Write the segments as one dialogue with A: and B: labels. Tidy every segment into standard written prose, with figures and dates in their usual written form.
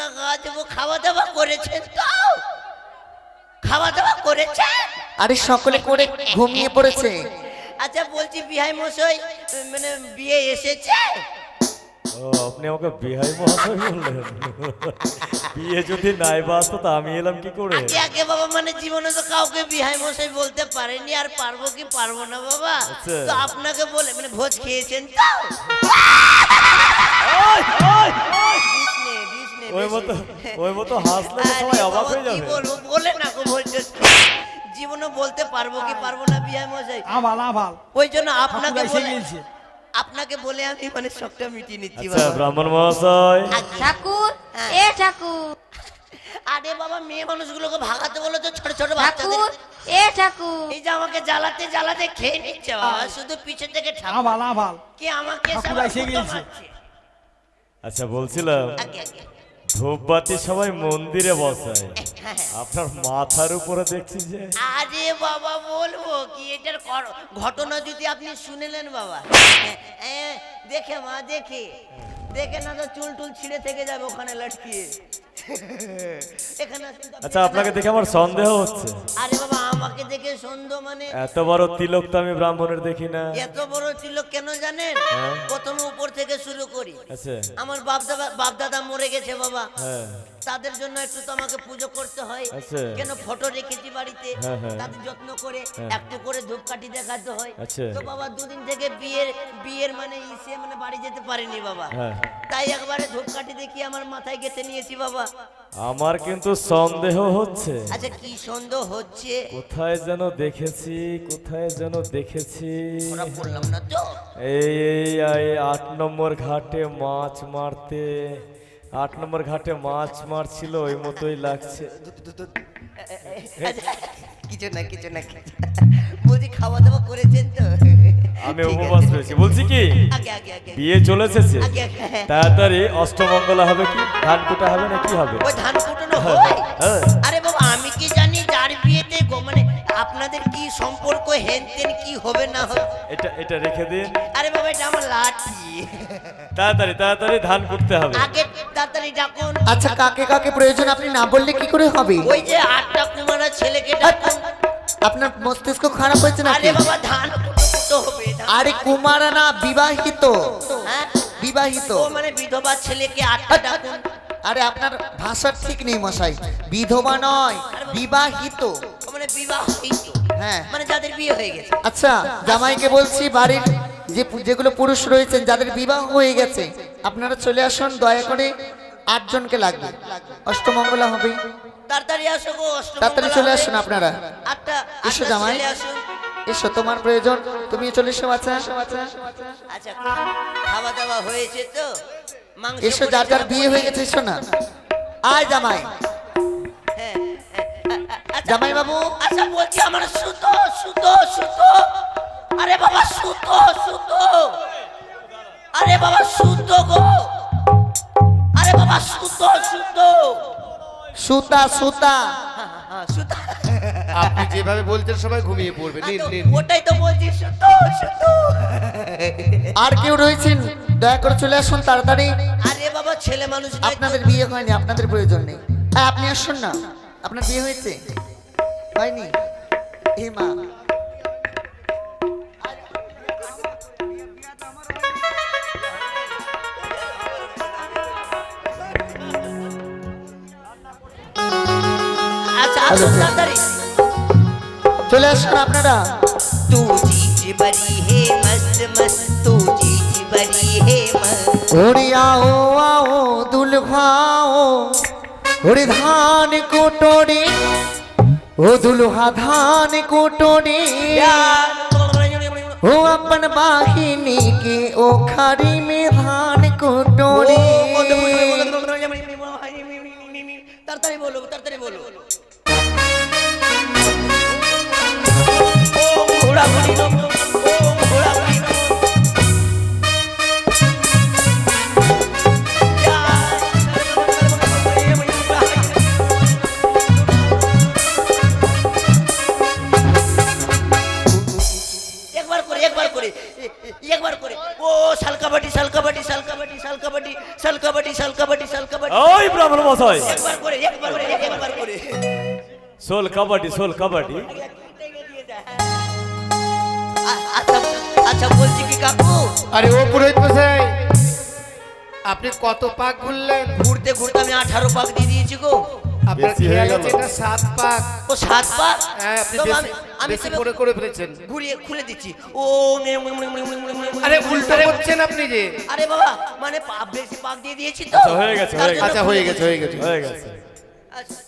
A: টাকা দেবো। খাওয়া দাওয়া করেছেন তো? খাওয়া দাওয়া করেছেন?
B: আরে সকলে করে ঘুমিয়ে পড়েছে।
A: আচ্ছা বলছি বিহাই মশাই মানে বিয়ে এসেছে?
C: ও আপনি আমাকে বিহাই মহাশয় বললেন? বিয়ে যদি নাই বাসতো তা আমি এলাম কি করে?
A: আগে বাবা মানে জীবনে তো কাউকে বিহাই মশাই বলতে পারেনি, আর পারবো কি পারবো না বাবা। তো আপনাকে বলে মানে ভোজ খেয়েছেন তো?
C: ওই মতো হাসলে তো সবাই অবাক হয়ে যাবে।
A: বলবো বলে না গো ভোজ জীবনে বলতে পারবো কি পারবো না বিহাই মশাই। ওই জন্য আপনাকে বলে আমি মানে শখটা মিটিয়ে নিচ্ছি।
C: আচ্ছা ব্রাহ্মণ মহাশয়।
D: ঠাকুর এ ঠাকুর।
A: আরে বাবা মেয়ে মানুষগুলোকে ভাগাতে বলো তো, ছোট ছোট বাচ্চাদের।
D: ঠাকুর এ ঠাকুর।
A: এই যে আমাকে জ্বালাতে জ্বালাতে খেয়ে নিচ্ছে বাবা, শুধু পিছন থেকে কি আমাকে
C: আচ্ছা বলছিলাম ধূপবাতি সবাই মন্দিরে বসায়, আপনার মাথার উপরে দেখছি যে।
A: আরে বাবা বলবো কি, এটার ঘটনা যদি আপনি শুনেলেন বাবা, দেখে মা দেখে দেখে না তো চুল টুল ছিঁড়ে থেকে যাবে ওখানে লটকিয়ে।
C: আচ্ছা আপনাকে দেখে আমার সন্দেহ হচ্ছে।
A: আরে বাবা আমাকে দেখে সন্দেহ মানে?
C: এত বড় তিলক তো আমি ব্রাহ্মণের দেখি না।
A: এত বড় তিলক কেন জানেন? প্রথমে উপর থেকে শুরু করি।
C: আচ্ছা
A: আমার বাপ দাদা মরে গেছে বাবা, তাদের জন্য একটু তো আমাকে পুজো করতে হয়। কেন ফটো রেখেছি বাড়িতে, তাদের যত্ন করে একটু করে ধূপকাঠি দেখাতে হয়। তো বাবা দুদিন থেকে বিয়ের মানে ইসে মানে বাড়ি যেতে পারিনি বাবা, তাই একবারে ধূপকাঠি দেখি আমার মাথায় গেঁথে নিয়েছি বাবা।
C: আমার কিন্তু সন্দেহ হচ্ছে।
A: আচ্ছা কি সন্দেহ হচ্ছে?
C: কোথায় যেন দেখেছি
A: বললাম না তো।
C: এই 8 নম্বর ঘাটে মাছ মারতে, 8 নম্বর ঘাটে মাছ মারছিল ওই মতোই লাগছে।
A: কিছু না বলছি খাওয়া দাওয়া করেছেন তো?
C: আমি উপবাস রয়েছি। বলছি কি বিয়ে চলে এসেছে, তাড়াতাড়ি অষ্টমঙ্গলা হবে কি ধান কুটা হবে না কি হবে?
A: ওই ধান কুটানো হয়? আরে বাবা আমি কি জানি যার বিয়েতে মানে আপনাদের কি সম্পর্ক হেনতেন কি হবে না হবে।
C: এটা রেখে দিন।
A: আরে বাবা এটা আমার লাঠি।
C: তাড়াতাড়ি ধান কুটতে হবে।
A: আগে তাড়াতাড়ি ডাকুন।
B: আচ্ছা কাকে কাকে প্রয়োজন আপনি না বললে কি করে হবে?
A: ওই যে 8টা কুমারা ছেলেকে ডাকুন।
B: আপনার মস্তিষ্ক খারাপ হয়েছে নাকি?
A: আরে বাবা ধান কুটতে হবে।
B: আরে কুমারা না বিবাহিত।
A: হ্যাঁ
B: বিবাহিত
A: ও মানে বিধবা ছেলেকে 8টা ডাকুন।
B: আরে আপনার ভাষা ঠিক নেই মশাই, বিধবা নয় বিবাহিত।
A: মানে বিবাহিত,
B: হ্যাঁ
A: মানে যাদের বিয়ে হয়ে গেছে।
B: আচ্ছা জামাইকে বলছি বাড়ির যেগুলো পুরুষ রয়েছেন যাদের বিবাহ হয়ে গেছে আপনারা চলে আসুন, দয়া করে 8 জনকে লাগবে, অষ্টমঙ্গলা হবে।
A: তাড়াতাড়ি আসো গো,
B: তাড়াতাড়ি চলে আসুন আপনারা।
A: 8টা
B: এসো জামাই, এসো তোমার প্রয়োজন, তুমি চলে এসো বাচ্চা।
A: আচ্ছা খাওয়া দাওয়া হয়েছে তো? মাংস
B: এসো যার যার বিয়ে হয়ে গেছে এসো না। আয় জামাই। জামাই বাবু।
A: আচ্ছা বলছি আমার সুতো। আরে বাবা সুতো। আরে বাবা সুতো গো। আরে বাবা সুতো।
B: সুতা সুতা।
A: সুতা।
E: আপনি যেভাবে বলছেন সবাই ঘুমিয়ে পড়বে।
A: ওটাই তো বলছি সুতো।
B: আর কেউ রয়েছেন দয়া করে চলে আসুন তাড়াতাড়ি।
A: আরে বাবা ছেলে মানুষ
B: আপনাদের বিয়ে হয়নি, আপনাদের প্রয়োজন নেই। আপনি আসুন না, আপনার বিয়ে হয়েছে হয়নি? এ মা চলে আসুন আপনারা।
A: तू चीज बड़ी है मस्त मस्त, तू चीज बड़ी है मस्त।
B: ओरे आओ आओ दुल्हाओ, ओरे धान कोटोरे, ओ दुल्हा धान कोटोरे, ओ अपन बाहिनी के ओखरी में धान कोटोरे।
A: ताड़ाताड़ी बोलो। एक बार करे ओ साल कबड्डी
C: ওই ওই ব্রাহ্মণ মশাই
A: একবার করে একবার করে একবার করে
C: সোল কাবাডি
A: আচ্ছা আচ্ছা বলছি কি কাকু
E: আরে ও পুরোহিত মশাই, আপনি কত পাক ঘুরলেন?
A: ঘুরতে ঘুরতে আমি 18 পাক দিয়ে দিয়েছি গো।
E: আপনার
C: বেশি হয়ে
E: খেয়াল
C: গেল।
E: আছে এটা 7 পাক।
A: ও 7 পাক?
E: হ্যাঁ, আপনি
A: তো
E: বেশি
A: আমি
E: বেশি
A: তবে
E: করে ফেলেছেন।
A: ঘুরিয়ে খুলে দিচ্ছি। ও
E: আরে উল্টো করছেন আপনি যে।
A: আরে বাবা মানে বেশি পাক দিয়ে দিয়েছি তো।
C: আচ্ছা, হয়ে গেছে,
A: তার
C: হয়ে
A: জন্য
E: আচ্ছা
A: খুলে
E: হয়ে গেছে হয়ে গেছে।
C: হয়ে গেছে।
A: আচ্ছা,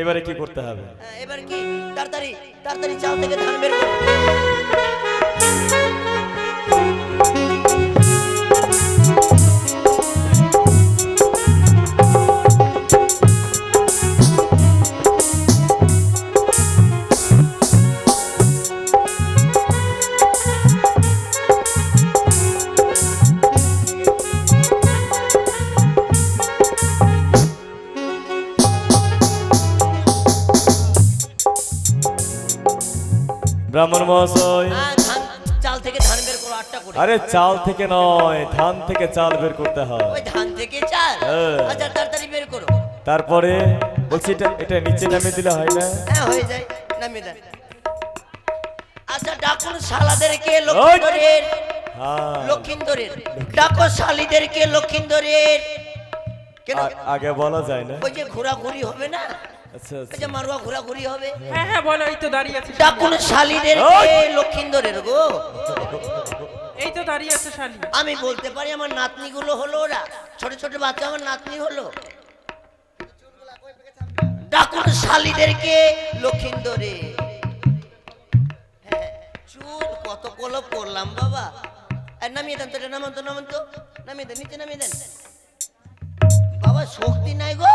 C: এবারে কি করতে হবে?
A: এবার কি তাড়াতাড়ি তাড়াতাড়ি চাল থেকে ধান বের করো।
C: ব্রাহ্মণ মহাশয়,
A: চাল থেকে ধান বের করো 8টা করে।
C: আরে চাল থেকে নয়, ধান থেকে চাল বের করতে হয়।
A: ওই ধান থেকে চাল?
C: হ্যাঁ।
A: আচ্ছা তাড়াতাড়ি বের করো।
C: তারপরে বলছি এটা নিচে নামিয়ে দিলে হয় না?
A: হ্যাঁ হয়ে যায়, নামিয়ে দেন। আচ্ছা ডাকুন শালাদেরকে লক্ষিন্দরের,
C: হ্যাঁ,
A: লক্ষিন্দরের ডাকো শালিদেরকে লক্ষিন্দরের। কেন
C: আগে বলা যায় না?
A: ওই যে ঘোরাঘুরি হবে না,
C: আচ্ছা
A: ওই যে মারুয়া ঘোরাঘুরি হবে।
F: হ্যাঁ হ্যাঁ বলো, এই তো দাঁড়িয়ে আছে।
A: ডাকুন শালিদেরকে লক্ষিন্দরের গো।
F: এই তো দাঁড়িয়ে আছে শালি।
A: আমি বলতে পারি আমার নাতনিগুলো হলো ওরা, ছোট ছোট বাচ্চা আমার নাতনি হলো। ডাকুন শালিদেরকে লক্ষিন্দরে। হ্যাঁ, চুল কত কলপ করলাম বাবা। নামিয়ে দেন তো, এটা নামান তো, নামান তো, নামিয়ে দেন, নিচে নামিয়ে দেন। বাবা শক্তি নাই গো।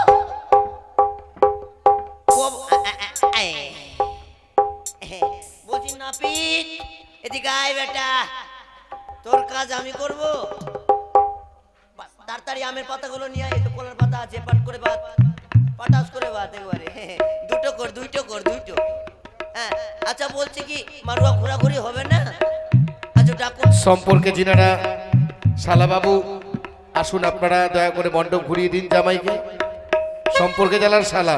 A: বলছি নাপিত এদিকে আয় বেটা, তোর কাজ আমি করব। তাড়াতাড়ি আমের পাতাগুলো নিয়ে আয়, একটু কলার পাতা আছে, পাট করে বাত, পাটাস করে বাত একবারে। দুটো কর, দুইটো কর, দুইটো। হ্যাঁ আচ্ছা বলছি কি মারুয়া ঘোরাঘুরি হবে না? আচ্ছা ডাকুন
E: সম্পর্কে যিনারা, শালাবাবু আসুন, আপনারা দয়া করে মণ্ডপ ঘুরিয়ে দিন জামাইকে। সম্পর্কে জ্বালার শালা।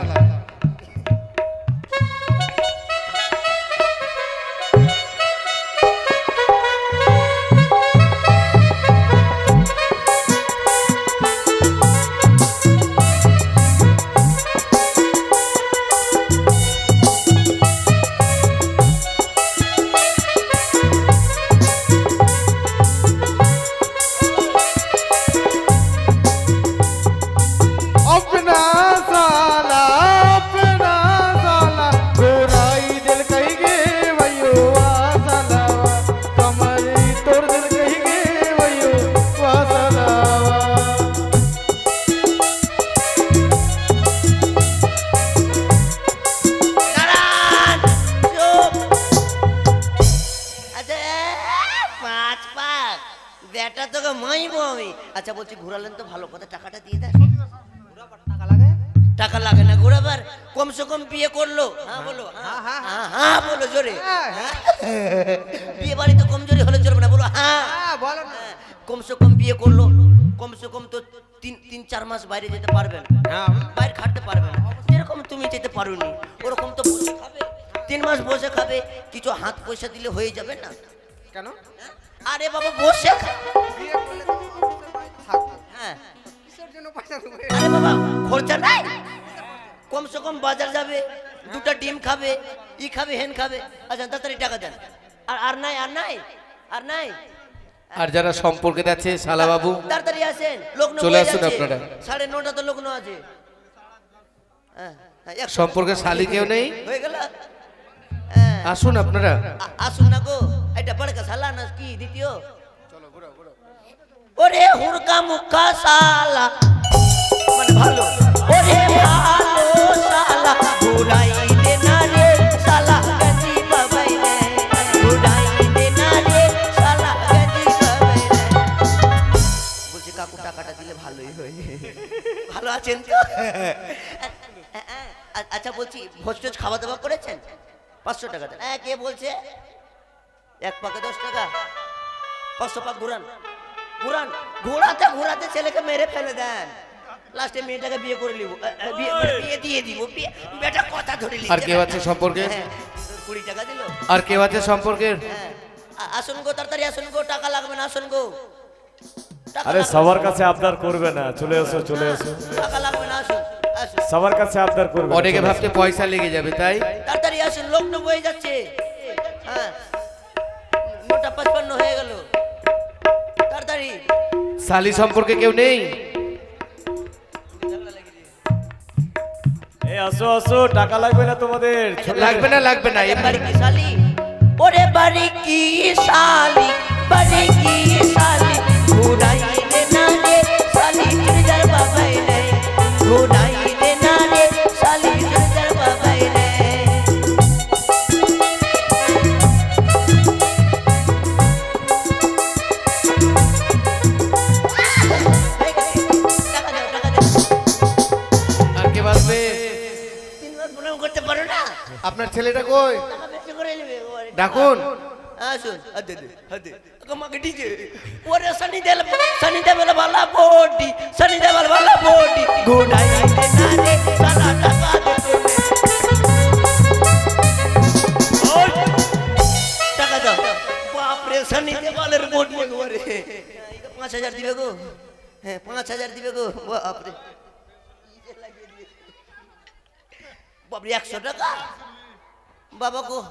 E: अपना साला घोराई दिल कहेंगे वयो साला, कमरी तोड़ दिल कहेंगे वयो साला।
A: দাঁড়ান, চুপ। আচ্ছা 5 পাক বেটা তোকে মাইবো আমি। আচ্ছা বলছি ঘোরালেন তো ভালো কথা, টাকাটা দিয়ে দেন। টাকা লাগে না ঘোরাবার, কমসে কম বিয়ে করলো। হ্যাঁ বলো, হ্যাঁ হ্যাঁ বলো জোরে। বিয়ে বাড়িতে কমজোরি হলে চলবে না, বলো হ্যাঁ। হ্যাঁ, কমসে কম বিয়ে করলো, কমসে কম তো 3-4 মাস বাইরে যেতে পারবেন, বাইরে খাটতে পারবেন। যেরকম তুমি যেতে পারোনি ওরকম তো বসে খাবে, 3 মাস বসে খাবে, কিছু হাত পয়সা দিলে হয়ে যাবে না?
F: কেন?
A: আরে বাবা বসে হ্যাঁ, আরে বাবা খরচা নাই, কমসে কম বাজার যাবে, 2টা ডিম খাবে, ই খাবে, হেন খাবে। আচ্ছা তাড়াতাড়ি টাকা দেন। আর নাই, আর নাই, আর নাই।
E: আর যারা সম্পর্কে আছে শালাবাবু
A: তাড়াতাড়ি আসেন, লগ্ন
E: চলে
A: হয়ে
E: আসুন
A: যাচ্ছে।
E: আপনারা।
A: 9:30 তো লগ্ন আছে। হ্যাঁ,
E: সম্পর্কে শালি কেউ নেই,
A: হয়ে গেল। হ্যাঁ
E: আসুন আপনারা।
A: আসুন না গো, এটা বড়কা শালা না কি দ্বিতীয়? ওরে হুড়কা মুখা শালা মানে ভালো, ওরে ভালো শালা ঘুরাই দে না রে শালা গজি বাবাই রে, ঘুরাই দে না রে শালা গজি বাবাই রে। বলছি কাকু টাকাটা দিলে ভালোই হয়। ভালো আছেন তো? আচ্ছা বলছি ভোজ টোজ খাওয়া দাওয়া করেছেন? 500 টাকা দেন। হ্যাঁ কে বলছে? 1 পাকে 10 টাকা, 500 পাক ঘুরান, ঘুরান, ঘোরাতে ঘোরাতে ছেলেকে মেরে ফেলে দেন। লাস্টে মেয়েটাকে বিয়ে করে নিব, বিয়ে দিয়ে দিব, বেটা কথা ধরে নিচ্ছে।
E: আর কেউ আছে সম্পর্কে?
A: 20 টাকা দিল।
E: আর কেউ আছে সম্পর্কের?
A: আসুন গো, তাড়াতাড়ি আসুন গো, টাকা লাগবে না, আসুন গো।
C: আরে সবার কাছে আবদার করবে না, চলে এসো চলে এসো।
A: টাকা লাগবে না, আসুন আসুন।
C: সবার কাছে আবদার করবে না,
E: অনেকে
C: চলে এসো।
E: ভাবতে পয়সা লেগে যাবে, তাই
A: তাড়াতাড়ি আসুন, লোক তো বয়ে যাচ্ছে। হ্যাঁ, মোটা 55 হয়ে গেল, তাড়াতাড়ি।
E: শালি সম্পর্কে কেউ নেই?
C: এই আসো আসো, টাকা লাগবে না তোমাদের?
E: লাগবে না লাগবে না।
A: বাড়ি কি শালি? ওরে বাড়ি কি শালি, বাড়ি কি শালি, ঘুরাই দে না রে শালি, চুড়িদার বাবাই রে, ঘুরাই দে না রে শালি, চুড়িদার বাবাই রে। টাকা দাও, টাকা দাও।
E: আর কে বাঁচবে?
A: 3 মাস প্রণাম করতে পারো না?
E: আপনার ছেলেটা কই?
A: টাকা বেশি করে নেবে এবারে।
E: ডাকুন।
A: আসুন, হাতে দে, হাতে। আমাকে ডিজে। ওরে সনি দেবল वाला বডি, সনি দেবল वाला বডি, ঘুরাই দে না রে সালা, টাকা দে তোরে। টাকা দাও। বাপ রে, সনি দেবলের বডি একবারে। 5000 দিবে গো। হ্যাঁ, 5000 দিবে গো। বাপ রে, বাপ রে, 100 টাকা বাবা গো।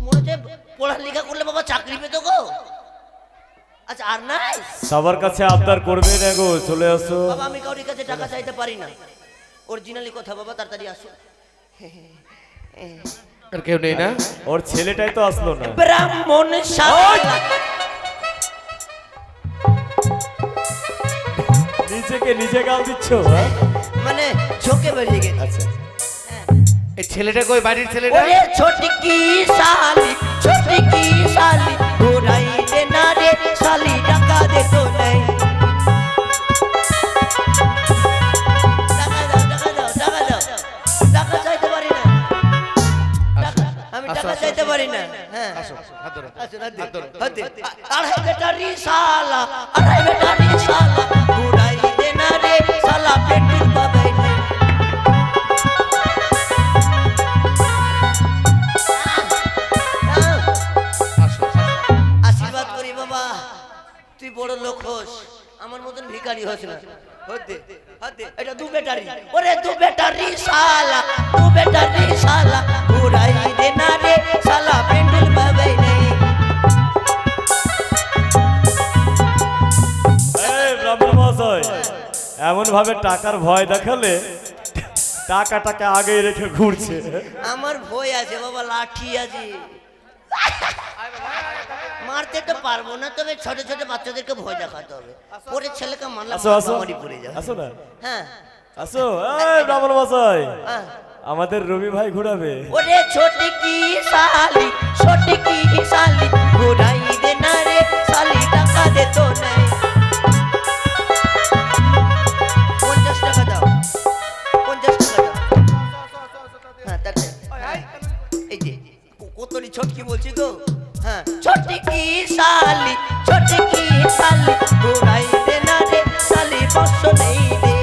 A: মনে হচ্ছে পড়ালেখা করলে বাবা চাকরি পেতো গো। আচ্ছা, আর নাই?
C: সবার কাছে আবদার করবে না গো, চলে আসো।
A: বাবা আমি কাউরির কাছে টাকা চাইতে পারি না, অরিজিনালি কথা বাবা, তাড়াতাড়ি আসো।
E: আর কেউ নেই না?
C: ওর ছেলেটাই তো আসলো না।
A: ব্রাহ্মণ শালা,
C: নিজেকে নিজে গাল দিচ্ছ? হ্যাঁ?
A: মানে ঝোঁকে বেরিয়ে গেছে।
C: আচ্ছা,
E: এই ছেলেটা কই? বাড়ির ছেলেটা?
A: ওরে ছোটকি শালি, ছোটকি শালি, ঘুরাই দে না রে শালি, টাকা দে তো নাই। টাকা দাও, টাকা দাও, টাকা দাও। টাকা চাইতে পারি না, আমি টাকা চাইতে পারি না। হ্যাঁ,
E: আসো, হাত ধরো।
A: আসুন, হাত ধরো, হাত দে। আড়াই বেটারি শালা, আড়াই বেটারি শালা, ঘুরাই দে না রে শালা, পেট্রোল পাবে না।
E: আসো।
A: আশীর্বাদ করি বাবা, তুই বড় লোক হোস, আমার মতন ভিখারি হোস না। হতে হতে, এটা 2 ব্যাটারি। ওরে 2 ব্যাটারি শালা, 2 ব্যাটারি শালা, ঘুরাই দে না রে শালা, পেন্ডেল পাবে নেই।
C: এই ব্রাহ্মণ মহাশয়, এমন ভাবে টাকার ভয় দেখালে টাকাটাকে আগেই রেখে ঘুরছে।
A: আমার ভয় আছে বাবা, লাঠি আছে, মারতে তো পারবো না, তবে ছোট ছোট বাচ্চাদেরকে ভয় দেখাতে হবে। পরে ছেলেকে মারলে
C: আসো আসো,
A: মারামারি পড়ে যাবে।
C: আসো না,
A: হ্যাঁ,
C: আসো। এই ব্রাহ্মণ মহাশয়,
A: হ্যাঁ।
C: আমাদের রবি ভাই ঘুরাবে।
A: ওরে ছোটকি শালি, ছোটকি শালি, ঘুরাই দে না রে শালি, টাকা দে তো নাই। 50 টাকা দাও, 50 টাকা দাও। হ্যাঁ, তাতে এই যে কতরি ছোটকি বলছি তো। হ্যাঁ, ছোটকি শালি, ছোটকি শালি, ঘুরাই দে না রে শালি, 500 নেই দে।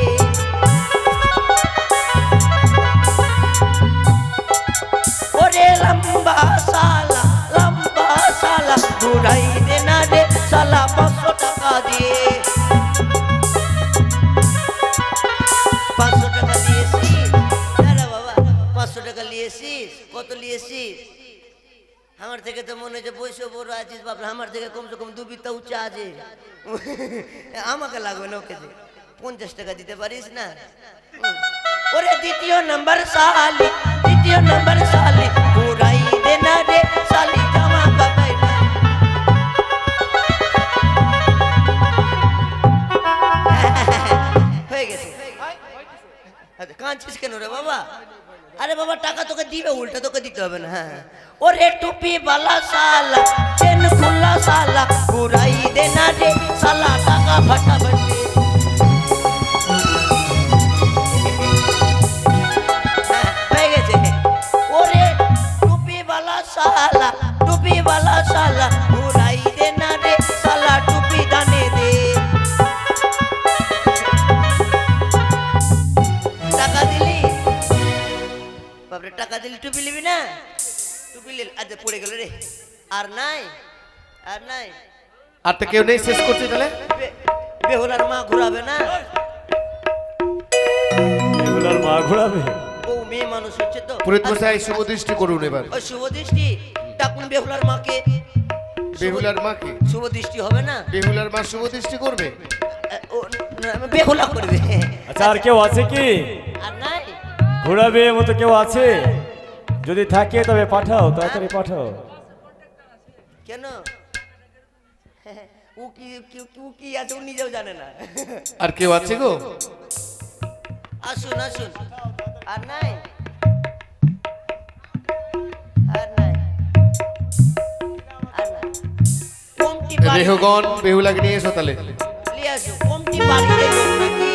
A: ওরে লম্বা শালা, লম্বা শালা, ঘুরাই দে না রে শালা, 500 টাকা দিয়ে। 500 টাকা দিয়েছিস? আরে বাবা, 500 টাকা নিয়েছিস? কত নিয়েছিস? আমার থেকে তো মনে হচ্ছে বয়সে বড় আছিস বাপরে, আমার থেকে কমসে কম 2 বিত্তা উচ্চা আছে। আমাকে লাগবে না, ওকে দে। 50 টাকা দিতে পারিস না? ওরে দ্বিতীয় নাম্বার শালি, দ্বিতীয় নাম্বার শালি, ঘুরাই দে না রে শালি, জামা পাবাই না। হয়ে গেছে। কাঁদছিস কেন রে বাবা? আরে বাবা, টাকা তোকে দিবে, উল্টা তোকে দিতে হবে না। হ্যাঁ, ওরে টুপি বালা শালা, চেন খুলা শালা, ঘুরাই দে না রে শালা, টাকা ফাটাফাটি। হয়ে গেছে। ওরে টুপি বালা শালা, টুপি বালা শালা, ঘুরাই দে না রে শালা, টুপি দানে দে। বাপরে টাকা দিলি টুপি নিবি না? টুপি নিল, আচ্ছা পড়ে গেল রে। আর নাই, আর নাই।
E: আর তো কেউ নেই, শেষ করছি তাহলে।
A: বেহুলার মা ঘুরাবে না?
C: বেহুলার মা ঘোরাবে?
A: ও মেয়ে মানুষ হচ্ছে তো।
E: পুরোহিত মশাই শুভ দৃষ্টি করুন এবার।
A: ওই শুভ দৃষ্টি ডাকুন বেহুলার মাকে।
E: বেহুলার মাকে
A: শুভ দৃষ্টি হবে না?
E: বেহুলার মা শুভ দৃষ্টি করবে?
A: ও বেহুলা করবে।
C: আচ্ছা আর কেউ আছে কি
A: আর নাই?
C: ঘোরাবে মতো কেউ আছে? যদি থাকে তবে পাঠাও, তাড়াতাড়ি পাঠাও।
A: কেন? ও কি আছে ও নিজেও জানে না।
E: আর কেউ আছে গো?
A: আসুন আসুন। আর নাই? আর নাই? আর নাই? কমটি বাড়ি
E: রেহগণ বেহুলাকে নিয়ে এসো তাহলে।
A: নিয়ে আসো। কমটি বাড়িতে লোক নাকি?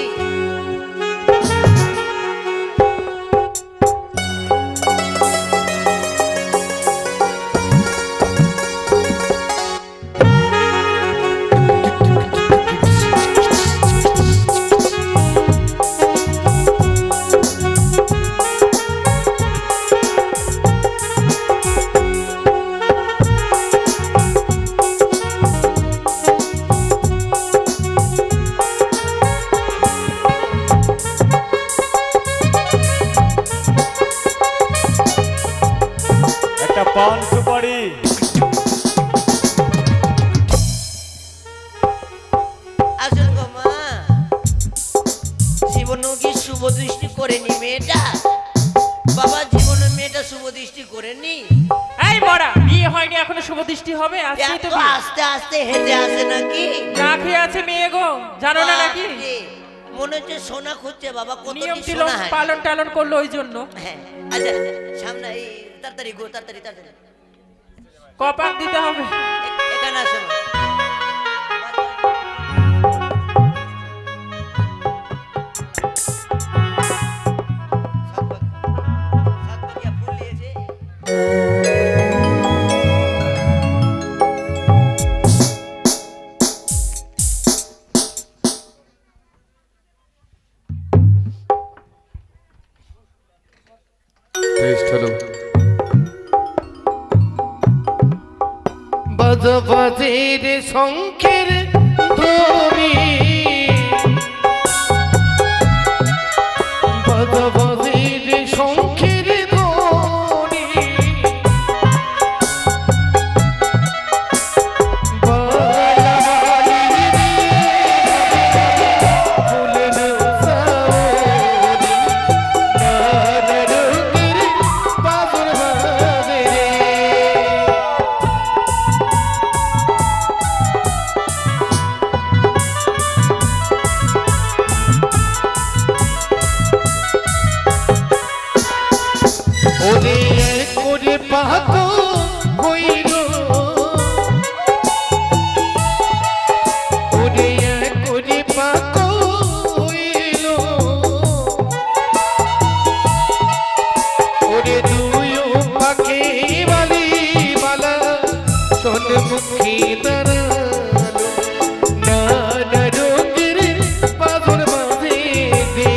C: একটা পান সুপারি।
A: আসুন গো মা। জীবনে কি শুভ দৃষ্টি করেনি মেয়েটা? বাবা জীবনে মেয়েটা শুভ দৃষ্টি করেনি?
F: এই বড়া, বিয়ে হয়নি এখনো শুভ দৃষ্টি হবে? আজকেই তো
A: এত
F: বিয়ে।
A: আস্তে আস্তে হেঁটে আসে নাকি?
F: না খেয়ে আছে মেয়ে গো, জানো না নাকি?
A: বাপরে, মনে হচ্ছে সোনা খুঁজছে বাবা। কত
F: নিয়ম
A: কি
F: ছিল,
A: সোনা হয়।
F: পালন টালন করলো ওই জন্য।
A: হ্যাঁ আচ্ছা সামনে এই তাড়াতাড়ি গো, তাড়াতাড়ি তাড়াতাড়ি
F: কপাক দিতে হবে।
A: এখানে আসো মা। সাতপাকিয়া ফুল নিয়েছে।
E: টেস্ট হলো। বাজাবাজের শঙ্খের ধ্বনি, বাজাবাজের শঙ্খের ধ্বনি, ওরে করে পাতো হইল, ওরে করে পাতো হইল, ওরে দুই পাখি বালি বালা সন্মুখী দাঁড়ালো, নানা রঙের বাদর বাজে দে।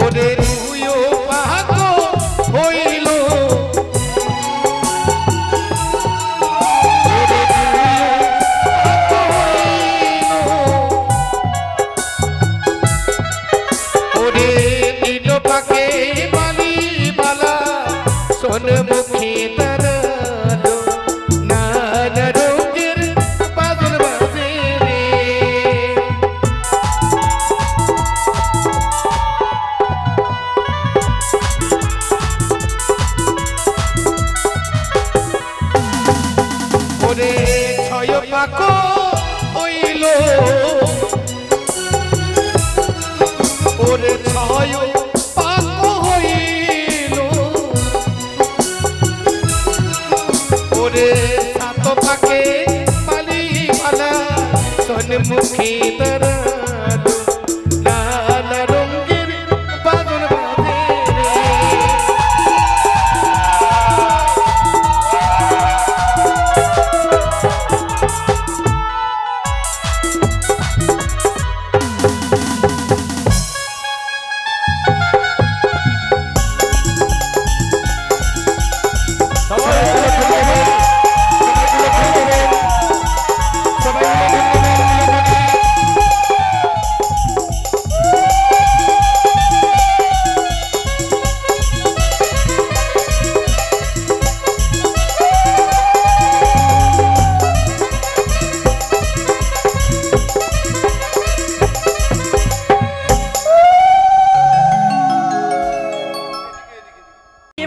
E: ওরে রুইও পাগো হইল, ওরে রুইও পাগো হইল, ওরে দিল পাকে বালি বালা সন্মুখী দাঁড়ালো, নানা রঙের বাদর বাজে রে। ওরে ছয় পাক হইল, ওরে ছয় পাক হইল, ওরে সাত পাকে পালি পালা সন্মুখী দাঁড়ালো, নানা রঙের বাদর বাজে রে।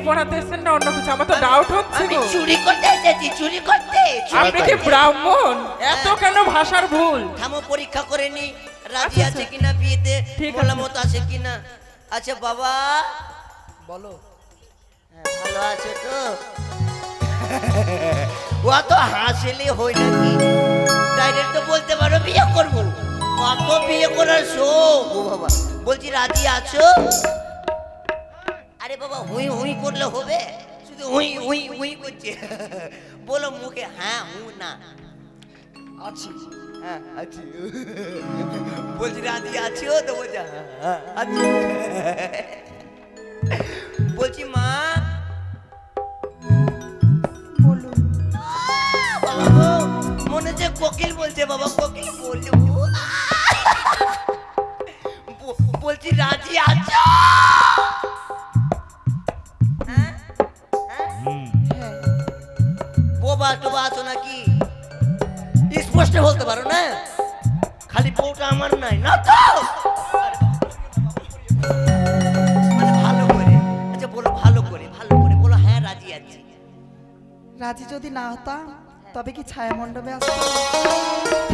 F: পড়াতে এসেছেন না অন্য কিছু? আমার তো ডাউট হচ্ছে
A: আমি
F: গো।
A: চুরি করতে এসেছি, চুরি করতে।
F: আপনি কি ব্রাহ্মণ? এত কেন ভাষার ভুল?
A: থামো, পরীক্ষা করে নি রাজি
F: আচ্ছা,
A: আছে কিনা বিয়েতে,
F: ঠিক
A: বলা
F: আছে।
A: মতো আছে কিনা। আচ্ছা বাবা বলো, ভালো আছে তো? ও তো হাসলে হয় নাকি, ডাইরেক্ট তো বলতে পারো বিয়ে করবো। অত বিয়ে করার শোক। ও বাবা, বলছি রাজি আছো? আরে বাবা, হুই হুই করলে হবে? শুধু হুই হুই হুই করছে। বলো মুখে হ্যাঁ হু না। আছি, হ্যাঁ আছি। বলছি রাজি আছো তো? বলছে হ্যাঁ আছি। বলছি মা বলুন। বাবা গো, মনে হচ্ছে কোকিল বলছে। বাবা কোকিল বলছে। বলছি রাজি আছো? হ্যাঁ? হ্যাঁ? বোবা টোবা আছো নাকি? স্পষ্ট বলতে পারো না? খালি বউটা আমার নাই না তো? মানে ভালো করে, আচ্ছা বলো ভালো করে, ভালো করে বলো হ্যাঁ রাজি আছি।
G: রাজি যদি না হতাম তবে কি ছায়া মণ্ডপে আসতাম?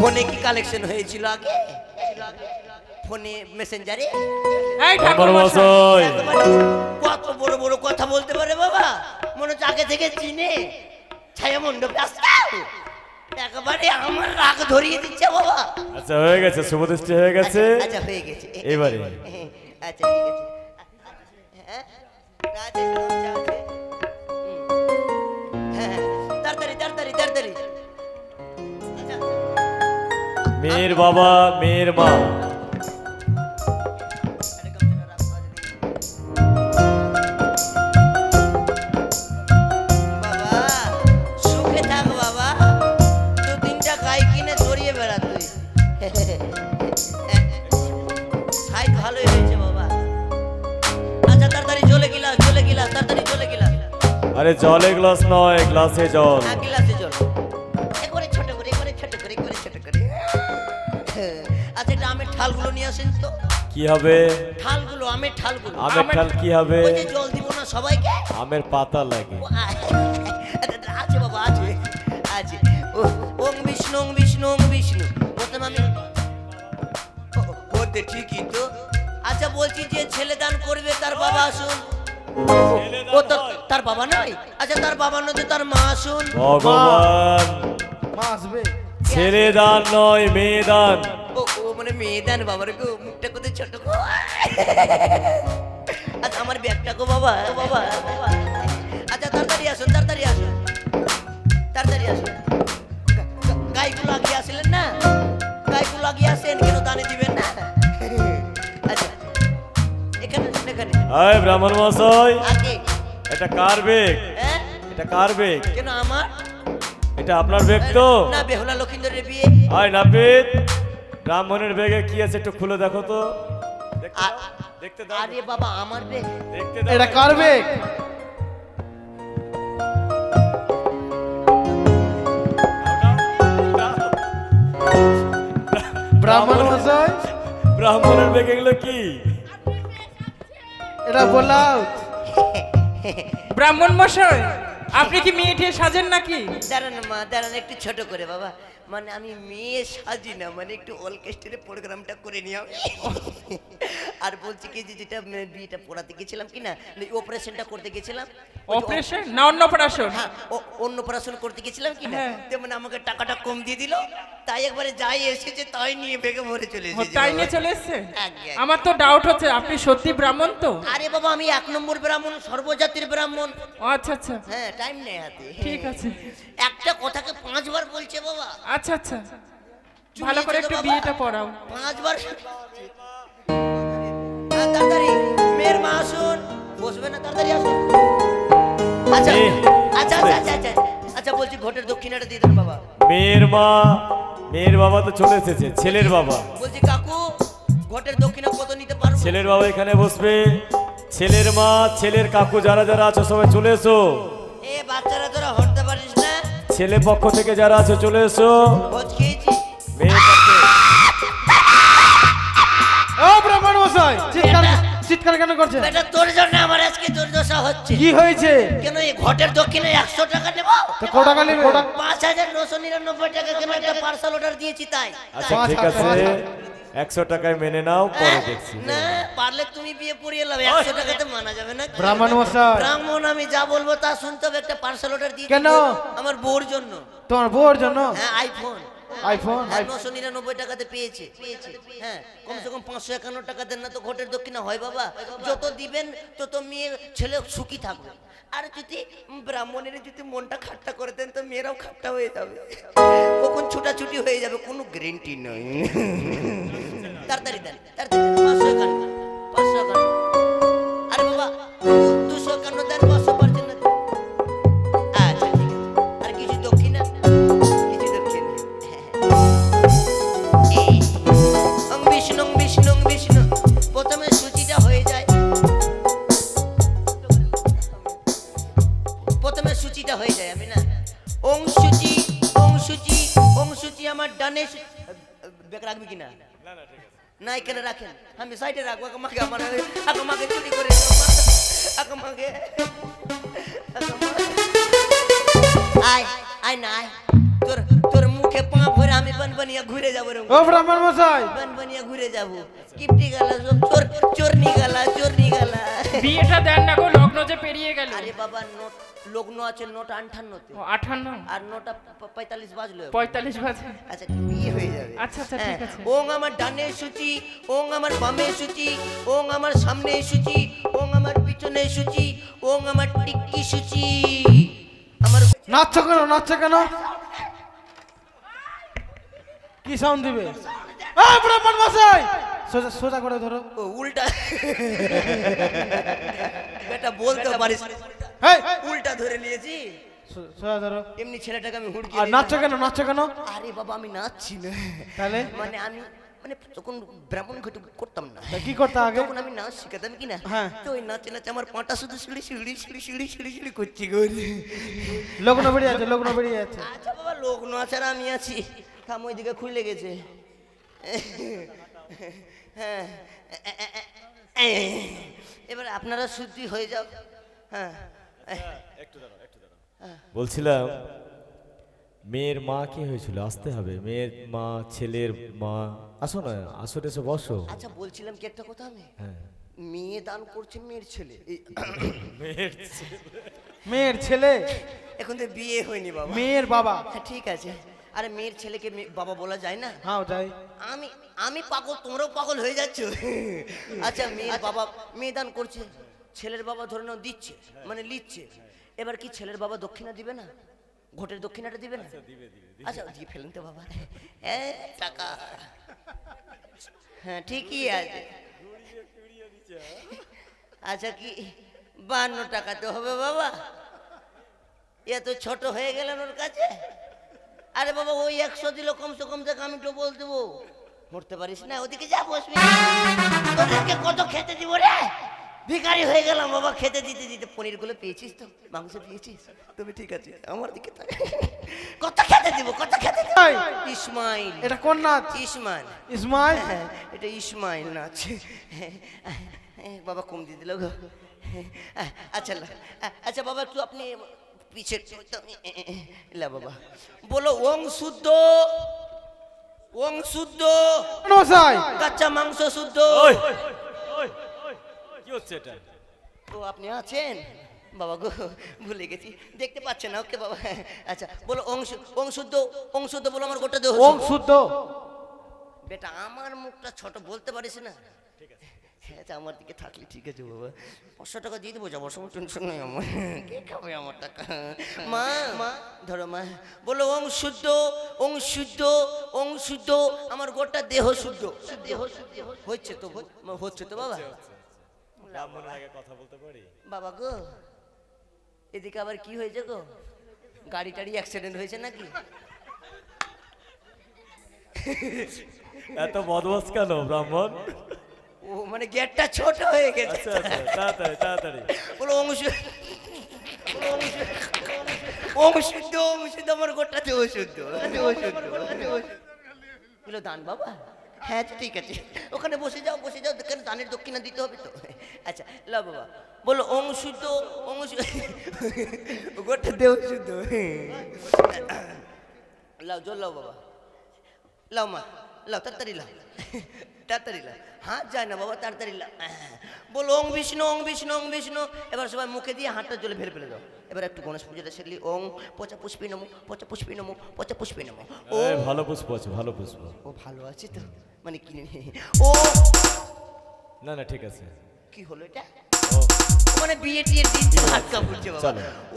A: ফোনে কি কালেকশন হয়েছিল আগে? ফোনে মেসেঞ্জারে?
F: এই ঠাকুর
C: মশাই
A: কত বড় বড় কথা বলতে পারে বাবা, মনে হচ্ছে আগে থেকে চিনে। ছায়া মণ্ডপে আসতাম, একেবারে আমার রাগ ধরিয়ে দিচ্ছে বাবা।
C: আচ্ছা হয়ে গেছে, শুভদৃষ্টি হয়ে গেছে।
A: আচ্ছা হয়ে গেছে
C: এবারে
A: আচ্ছা ঠিক আছে। হ্যাঁ রাতে লজ্জা আছে। হ্যাঁ তাড়াতাড়ি তাড়াতাড়ি তাড়াতাড়ি। আচ্ছা
C: মেয়ের বাবা মেয়ের মা
A: বাবা সুখে থাক বাবা, দু তিনটা গাই কিনে চড়িয়ে বেড়া তুই। সাইজ ভালোই হয়েছে বাবা। আচ্ছা তাড়াতাড়ি চলে গিলাস, চলে গিলাস, তাড়াতাড়ি চলে গিলাস।
C: আরে জলে গ্লাস নয়, গ্লাসে জল।
A: হ্যাঁ গিলাসে জল। একবারে ছোট করে, একবারে ছোট করে, একবারে ছোট করে। আচ্ছা এটা আমের ঠালগুলো নিয়ে আসেন তো।
C: কি হবে?
A: ঠালগুলো, আমের ঠালগুলো।
C: আমের ঠাল কি হবে?
A: ওই যে জল দিব না সবাইকে।
C: আমের পাতা লাগে।
A: আছে বাবা আছে আছে। ওম বিষ্ণু ওম বিষ্ণু ওম বিষ্ণু। প্রথম আমি বলতে ঠিকই তো। আচ্ছা বলছি যে ছেলে দান করবে তার বাবা আসুন। ও তো তার বাবা নয়? আচ্ছা তার বাবা নয় তার মা আসুন।
C: ভগবান,
E: মা আসবে।
C: ছেলে দান নয় মেয়ে দান।
A: ও ও মানে মেয়ে দান বাবার গো, মুখটা কত ছোট গো। আচ্ছা আমার ব্যাগটা গো বাবা, বাবা বাবা। আচ্ছা তাড়াতাড়ি আসুন, তাড়াতাড়ি আসুন, তাড়াতাড়ি আসুন। গাইগুলো আগিয়ে আসলেন না? গাইগুলো আগিয়ে আসেন, কেন দানে দিবেন না? আচ্ছা এখানে এখানে
C: আয় ব্রাহ্মণ মশাই,
A: আগে।
C: এটা কার বেগ?
A: হ্যাঁ
C: এটা কার বেগ?
A: কেন আমার?
C: এটা আপনার বেগ তো?
A: না বেহুলা লক্ষিন্দরের বিয়ে।
C: আয় নাপিত, ব্রাহ্মণের বেগে কি আছে একটু খুলে দেখো তো। দেখতে দাও, দেখতে দাও,
A: আরে বাবা আমার বে
C: দেখতে দাও।
E: এটা কার বেগ? ব্রাহ্মণ মশাই,
C: ব্রাহ্মণের বেগ এগুলো কি?
E: এটা ব্লাউজ।
F: ব্রাহ্মণ মশাই, আপনি কি মেয়ে ঠিয়ে সাজেন নাকি?
A: দাঁড়ান মা দাঁড়ান, একটু ছোট করে বাবা। মানে আমি মেয়ে সাজি না, মানে একটু অর্কেস্ট্রারে প্রোগ্রামটা করে নিই আমি। আর বলছি কি যে যেটা বিয়েটা পড়াতে গেছিলাম কি না, অপারেশনটা করতে গেছিলাম।
F: অপারেশন না অন্নপ্রাশন?
A: হ্যাঁ অন্য অপারেশন করতে গেছিলাম কি না,
F: হ্যাঁ।
A: তেমন আমাকে টাকাটা কম দিয়ে দিল। তাই একবারে যাই এসেছে তাই নিয়ে বেগে ভরে চলে
F: ও,
A: এসেছে
F: তাই
A: বাবা।
F: নিয়ে চলে এসছে?
A: একদম।
F: আমার তো ডাউট হচ্ছে আপনি সত্যি ব্রাহ্মণ তো?
A: আরে বাবা আমি 1 নম্বর ব্রাহ্মণ, সর্বজাতির ব্রাহ্মণ।
F: ও, আচ্ছা আচ্ছা,
A: হ্যাঁ টাইম নেই হাতে।
F: ঠিক আছে।
A: একটা কথাকে 5 বার বলছে বাবা।
F: আচ্ছা আচ্ছা, ভালো করে একটু বিয়েটা পড়াও।
A: 5 বার। তাড়াতাড়ি মেয়ের মা আসুন, বসবে না, তাড়াতাড়ি আসুন। আচ্ছা আচ্ছা আচ্ছা আচ্ছা আচ্ছা আচ্ছা বলছি ভোটের দক্ষিণাটা দিয়ে দেন বাবা।
C: মেয়ের মা মেয়ের বাবা তো চলে এসেছে, ছেলের বাবা।
A: বলছি কাকু ভোটের দক্ষিণা কত নিতে পারবো?
C: ছেলের বাবা এখানে বসবে, ছেলের মা ছেলের কাকু যারা যারা আছো সবাই চলে এসো।
A: এ বাচ্চারা তোরা হটতে পারিস না?
C: ছেলে পক্ষ থেকে যারা আছো চলে এসো।
A: ভোজ খেয়েছি।
C: মেয়ের পক্ষে
E: ও ব্রাহ্মণ মশাই, চিৎকার
H: চিৎকার কেন করছে?
A: বেটা তোর জন্য আমার আজকে দুর্দশা হচ্ছে।
H: কি হয়েছে?
A: কেন এই ঘটের দক্ষিণে 100 টাকা নেবো?
H: তো কত টাকা নেবে?
A: 5999 টাকা কেন একটা পার্সেল অর্ডার দিয়েছি তাই।
C: আচ্ছা ঠিক আছে 100 টাকায় মেনে নাও, পরে দেখছি।
A: না পারলে তুমি বিয়ে পড়িয়ে নাও, 100 টাকাতে মানা যাবে না।
H: ব্রাহ্মণ মশাই,
A: ব্রাহ্মণ আমি যা বলবো তা শুনতে হবে। একটা পার্সেল অর্ডার দিয়েছি।
H: কেন?
A: আমার বউর জন্য।
H: তোমার বউর জন্য?
A: হ্যাঁ আইফোন।
H: আইফোন
A: 999 টাকাতে পেয়েছে। হ্যাঁ কমসে কম 551 টাকা দেন না তো ঘটের দক্ষিণা হয় বাবা। যত দিবেন তত মেয়ের ছেলে সুখী থাকবে। আর যদি ব্রাহ্মণের যদি মনটা খাট্টা করে দেন তো মেয়েরাও খাট্টা হয়ে যাবে, কখন ছুটাছুটি হয়ে যাবে কোনো গ্যারেন্টি নেই। তাড়াতাড়ি দেন, তাড়াতাড়ি 551। আরে বাবা 251 দেন, 500 পারছেন না। আচ্ছা ঠিক আছে। আর কিছু দক্ষিণা? কিছু দক্ষিণা। বিষ্ণু বিষ্ণু বিষ্ণু প্রথমে সূচিটা হয়ে যায়। প্রথমে সূচিটা হয়ে যায় আমি না ওং সূচি ওং সূচি ওং সূচি আমার ডানে বেক রাখবি কিনা? না এখানে রাখেন, আমি সাইডে রাখবো। আমাকে চুরি করে আয় আয় না আয়, তোর মুখে পা ভরে আমি বনবনিয়া ঘুরে যাবো।
H: ও ব্রাহ্মণ মশাই,
A: বনবনিয়া ঘুরে যাবো। কিপটি গালা সব চোরনি গালা।
F: বিয়েটা দেন না গো, লগ্ন যে পেরিয়ে গেল।
A: আরে বাবা নোট লগ্ন আছে, নোট 58
F: 58
A: আর নোটা 45 বাজলো।
F: 45 বাজে।
A: আচ্ছা বিয়ে হয়ে যাবে।
F: আচ্ছা আচ্ছা ঠিক আছে।
A: ওং আমার ডানে সূচি, ওং আমার বামে সূচি, ওং আমার সামনে সূচি, ওং আমার পিছনে সূচি, ওং আমার টিক্কি সূচি। আমার
H: নাচছো কেন? নাচছো কেন? কি সাউন্ড দিবে? ও ব্রাহ্মণ মশাই, সোজা সোজা করে ধরো।
A: ও উল্টা বেটা বলতে পারিস,
H: এই
A: উল্টা ধরে নিয়েছি।
H: সোজা ধরো।
A: এমনি ছেলেটাকে আমি হুড়কি
H: আর নাচছো কেন? নাচছো কেন?
A: আরে বাবা আমি নাচছি না,
H: তাহলে
A: মানে আমি তখন ব্রাহ্মণ ঘটে করতাম না।
H: তা কি করতে আগে?
A: তখন আমি নাচ শিখাতাম কি না।
H: হ্যাঁ।
A: তো ওই নাচে নাচে আমার পাটা শুধু সিঁড়ি করছি গো।
H: লগ্ন বেরিয়ে আছে, লগ্ন বেরিয়ে আছে।
A: আচ্ছা বাবা লগ্ন আছে আর আমি আছি। থাম ওইদিকে খুলে গেছে। হ্যাঁ এবার আপনারা শুদ্ধি হয়ে যাও। হ্যাঁ
C: বলছিলাম মেয়ের মা কি হয়েছিল? আসতে হবে। মেয়ের মা, ছেলের মা, আসো না, আসো এসে বসো।
A: আচ্ছা বলছিলাম কি একটা কথা, আমি
C: হ্যাঁ
A: মেয়ে দান করছে মেয়ের ছেলে।
H: মেয়ের ছেলে?
A: এখন তো বিয়ে হয়নি বাবা।
H: মেয়ের বাবা?
A: হ্যাঁ ঠিক আছে। আরে মেয়ের ছেলেকে বাবা বলা যায় না?
H: হ্যাঁ যাই।
A: আমি পাগল, তোমরাও পাগল হয়ে যাচ্ছ। আচ্ছা মেয়ের বাবা মেয়ে দান করছে, ছেলের বাবা ধরে নাও দিচ্ছে, মানে লিখছে। এবার কি ছেলের বাবা দক্ষিণা দিবে না? ঘটের দক্ষিণাটা দিবে না? আচ্ছা দিয়ে ফেলেন তো বাবা। টাকা হ্যাঁ ঠিকই আছে। আচ্ছা কি 52 টাকা তো হবে বাবা? এত ছোট হয়ে গেলেন ওর কাছে। আরে বাবা ওই 100 দিল কমসে কম দেখ, আমি তো বল দেবো। মরতে পারিস না, ওদিকে যা বসবি। তোদেরকে কত খেতে দিব রে? ভিখারি হয়ে গেলাম বাবা খেতে দিতে দিতে। পনির গুলো পেয়েছিস তো? মাংস পেয়েছিস? তুমি ঠিক আছে আমার দিকে কত খেতে দিব, কত খেতে দিব। ইসমাইল।
H: এটা কোন নাচ?
A: ইসমাইল।
H: ইসমাইল?
A: এটা ইসমাইল নাচ। বাবা কম দিয়ে দিল গো। আচ্ছা আচ্ছা বাবা একটু আপনি পিছে বাবা বলো ওং শুদ্ধ, ওং শুদ্ধ। কাঁচা মাংস শুদ্ধ।
C: কি হচ্ছে এটা?
A: ও আপনি আছেন বাবা গো, ভুলে গেছি, দেখতে পাচ্ছেন না। ওকে বাবা আচ্ছা বলো ওং শুদ্ধ, ওং শুদ্ধ বলো আমার গোটা দেহ
H: ওং শুদ্ধ।
A: বেটা আমার মুখটা ছোট বলতে পারিস না। আচ্ছা আমার দিকে থাকলে ঠিক আছে বাবা, 500 টাকা দিয়ে দেবো, যাবার সময় টেনশন নেই আমার। কে খাবে আমার টাকা? মা মা ধরো মা বলো ওং শুদ্ধ, ওং শুদ্ধ, ওং শুদ্ধ আমার গোটা দেহ শুদ্ধ। দেহ শুদ্ধ হচ্ছে তো, হচ্ছে তো বাবা।
C: কথা বলতে পারি
A: বাবা গো এদিকে আবার কি হয়েছে গো? গাড়ি টাড়ি অ্যাক্সিডেন্ট হয়েছে নাকি?
C: এত বদমাস কেন ব্রাহ্মণ?
A: ও মানে গেটটা ছোট হয়ে গেছে।
C: আচ্ছা আচ্ছা তাড়াতাড়ি তাড়াতাড়ি
A: বলো ওং শুদ্ধ, ওং শুদ্ধ, ওং শুদ্ধ আমার গোটা দেহ শুদ্ধ। বলো দান বাবা হ্যাঁ ঠিক আছে, ওখানে বসে যাও কেন দানের দক্ষিণা দিতে হবে তো। আচ্ছা লাও বাবা, বলো ওং শুদ্ধ ওং গোটা দেও শুদ্ধ। লাও জল লাও বাবা, লাও মা, লাও তাড়াতাড়ি লাও, তাড়াতাড়ি লাও। হাত যায় না বাবা, তাড়াতাড়ি লাও। বলো ওং বিষ্ণু ওং বিষ্ণু ওং বিষ্ণু। এবার সবাই মুখে দিয়ে হাতটা জলে ফেলে দাও। এবার একটু গণেশ পুজোটা সেরলি। ওং পচা পুষ্পী নমো, পচা পুষ্পী নমো, পচা পুষ্পী নমো। ও
C: ভালো পুষ্প আছে, ভালো পুষ্প।
A: ও ভালো আছে তো, মানে কিনে ও
C: না না ঠিক আছে।
A: কি হলো এটা? মানে বিয়ে টিয়ে দিন হাতকা পড়ছে বাবা।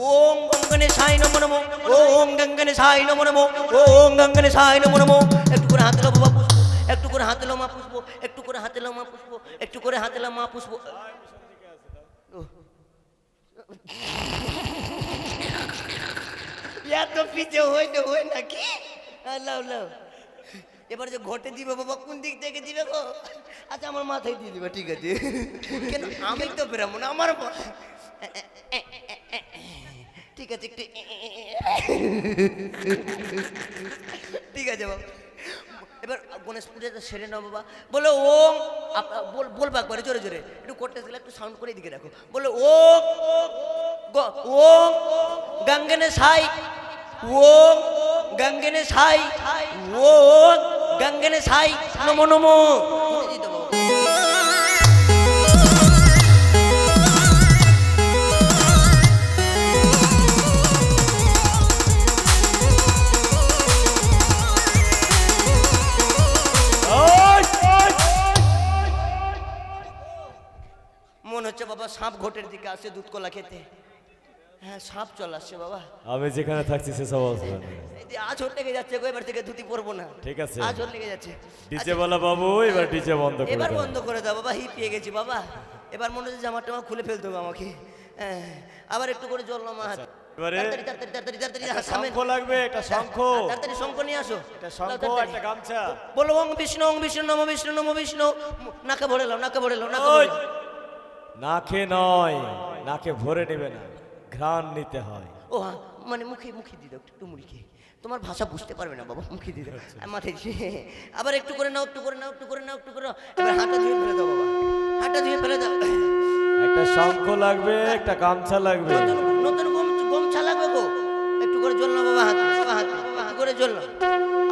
A: ওম গঙ্গনে সাই নমো নমো, ওম গঙ্গনে সাই নমো নমো, ওম গঙ্গনে সাই নমো নমো। একটু করে হাতে লো বাবা পুষ্প, একটু করে হাতে লো মা পুষ্প, একটু করে হাতে লো মা পুষ্প, একটু করে হাতে লো মা পুষ্প। এত পিছে হয় নাকি? লাও লাও। এবার যে ঘটে দিবে বাবা, কোন দিক থেকে দিবে গো? আচ্ছা আমার মাথায় দিয়ে দিবে, ঠিক আছে। কেন আমি তো ব্রাহ্মণ, আমার ঠিক আছে একটু ঠিক আছে বাবা। এবার গণেশ পূজাটা সেরে নাও বাবা। বলো ওম, বলবো একবারে জোরে জোরে, একটু করতে গেলে একটু সাউন্ড করে দিকে রাখো। বলো ওম ওম গঙ্গনে সাই, ওম গঙ্গনে সাই, ওম গঙ্গনে সাই নমো নমো। মনে হচ্ছে বাবা সাপ ঘোটের দিকে আসছে দুধ কলা খেতে। হ্যাঁ সাপ চলে আসছে বাবা।
C: আমি যেখানে থাকছি সেসব অবস্থা নেই।
A: আজ ওর লেগে যাচ্ছে গো, এবার থেকে ধুতি পরবো না।
C: ঠিক আছে,
A: আজ ওর লেগে যাচ্ছে।
C: ডিজে वाला বাবু এবার ডিজে বন্ধ করে দাও।
A: এবার বন্ধ করে দাও বাবা, হিপ পেয়ে গেছি বাবা। এবার মনে হচ্ছে জামা টামা খুলে ফেলতে হবে আমাকে। আবার একটু করে জল নাও মা হাত।
C: এবারে
A: তাড়াতাড়ি
C: শঙ্খ লাগবে, একটা শঙ্খ।
A: তাড়াতাড়ি শঙ্খ নিয়ে আসো।
C: একটা শঙ্খ, একটা গামছা।
A: বলো ওং বিষ্ণু নমো বিষ্ণু নমো বিষ্ণু। নাকে ভরে লাও, নাকে ভরে লাও, নাকে ভরে লাও।
C: নাকে নয়, নাকে ভরে নেবে না, ঘ্রাণ নিতে হয়।
A: ও মানে মুখে মুখে দিয়ে দাও একটু, মুখে। তোমার ভাষা বুঝতে পারবে না বাবা, মুখে দিয়ে দাও। মাথায় আবার একটু করে নাও, একটু করে নাও, একটু করে নাও, একটু করে নাও। এবার হাতটা ধুয়ে ফেলে দাও বাবা, হাতটা ধুয়ে ফেলে দাও।
C: একটা শঙ্খ লাগবে, একটা গামছা লাগবে।
A: নতুন গামছা লাগবে গো। একটু করে জল নাও বাবা, হাতে হাতে একটু করে জল নাও।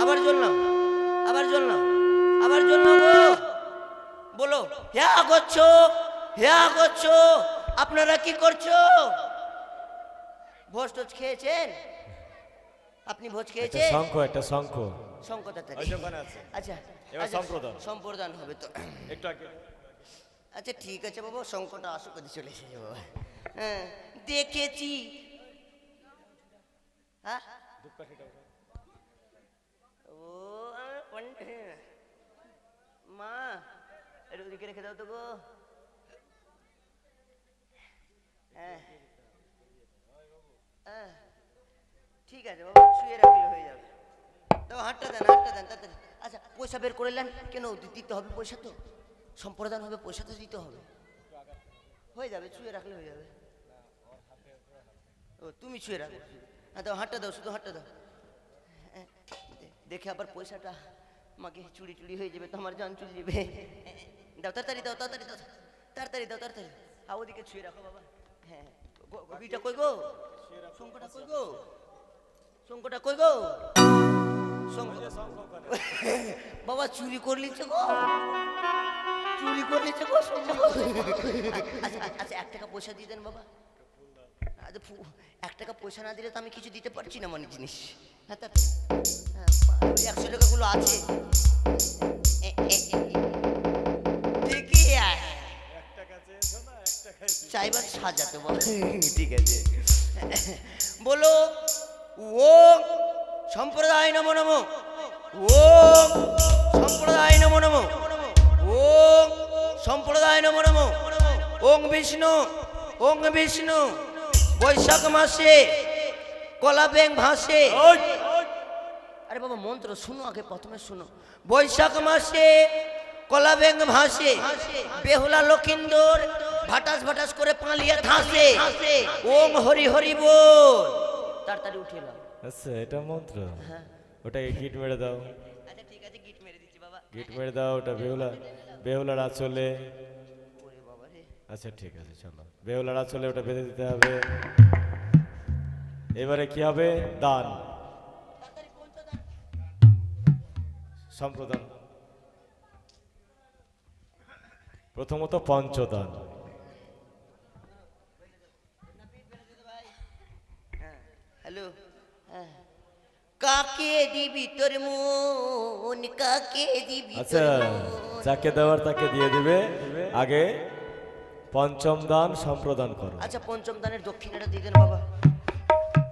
A: আবার জল নাও, আবার জল নাও, আবার জল নাও গো। বলো হ্যাঁ করছো, হ্যাঁ করছো। আপনারা কি করছো? ভোজ টোজ খেয়েছেন? আপনি ভোজ খেয়েছেন?
C: শঙ্খ, একটা শঙ্খ।
A: শঙ্খ তাড়াতাড়ি। আচ্ছা
C: এবার সম্প্রদান,
A: সম্প্রদান হবে তো
C: একটু আগে।
A: আচ্ছা ঠিক আছে বাবা, শঙ্খটা আসো করে চলে এসেছে বাবা। হ্যাঁ দেখেছি। হ্যাঁ ও মা একটু ওদিকে রেখে দাও তো গো। হ্যাঁ হ্যাঁ ঠিক আছে বাবা, শুয়ে রাখলে হয়ে যাবে। তো হাতটা দেন, হাতটা দেন তাড়াতাড়ি। আচ্ছা পয়সা বের করে নেন। কেন দিতে হবে পয়সা তো, সম্প্রদান হবে, পয়সা তো দিতে হবে। হয়ে যাবে, শুয়ে রাখলে হয়ে যাবে। ও তুমি শুয়ে রাখো। হ্যাঁ দাও, হাতটা দাও, শুধু হাতটা দাও। দেখে আবার পয়সাটা মাকে চুরি চুরি হয়ে যাবে তো, আমার জান চুরি যাবে। দাও তাড়াতাড়ি দাও, তাড়াতাড়ি দাও, তাড়াতাড়ি দাও, তাড়াতাড়ি। আর ওদিকে ছুঁয়ে রাখো বাবা। হ্যাঁ বিটা কই গো? শঙ্কটা কই গো? শঙ্কটা কই গো? বাবা চুরি করলিছে গো, চুরি করলিছে গো। আচ্ছা 1 টাকা পয়সা দিয়ে দেন বাবা। 1 টাকা পয়সা না দিলে তো আমি কিছু দিতে পারছি না মানে জিনিস। হ্যাঁ তাড়াতাড়ি। 100 টাকাগুলো আছে দেখি চাইবার সাজাতে বল। ঠিক আছে বলো ওম সম্প্রদায় নমো নমো, ওম সম্প্রদায় নমো নমো, ওম সম্প্রদায় নমো নমো। ওং বিষ্ণু, ওং বিষ্ণু। বৈশাখ মাসে কলা ব্যাং ভাসে। আরে বাবা মন্ত্র শুনো আগে, প্রথমে শুনো। বৈশাখ মাসে কলা ব্যাং ভাসে, বেহুলা লক্ষিন্দর ভাটাস ভাটাস করে পালিয়ে ধাসে। ওং হরি হরি বল। তাড়াতাড়ি উঠে এলাম।
C: আচ্ছা এটা মন্ত্র, ওটাকে গিট মেরে দাও।
A: আচ্ছা ঠিক আছে, গিট মেরে দিচ্ছি বাবা।
C: গিট মেরে দাও, ওটা বেহুলার আঁচলে। আচ্ছা ঠিক আছে, চলো বেহুলার আঁচলে ওটা বেঁধে দিতে হবে। এবারে কি হবে? দান, সম্প্রদান। প্রথমত পঞ্চদান।
A: হ্যালো, কাকে দিবি তোর মন, কাকে দিবি?
C: আচ্ছা, যাকে দেওয়ার তাকে দিয়ে দিবে। আগে পঞ্চম দান সম্প্রদান করো।
A: আচ্ছা, পঞ্চম দানের দক্ষিণাটা দিয়ে দেন বাবা,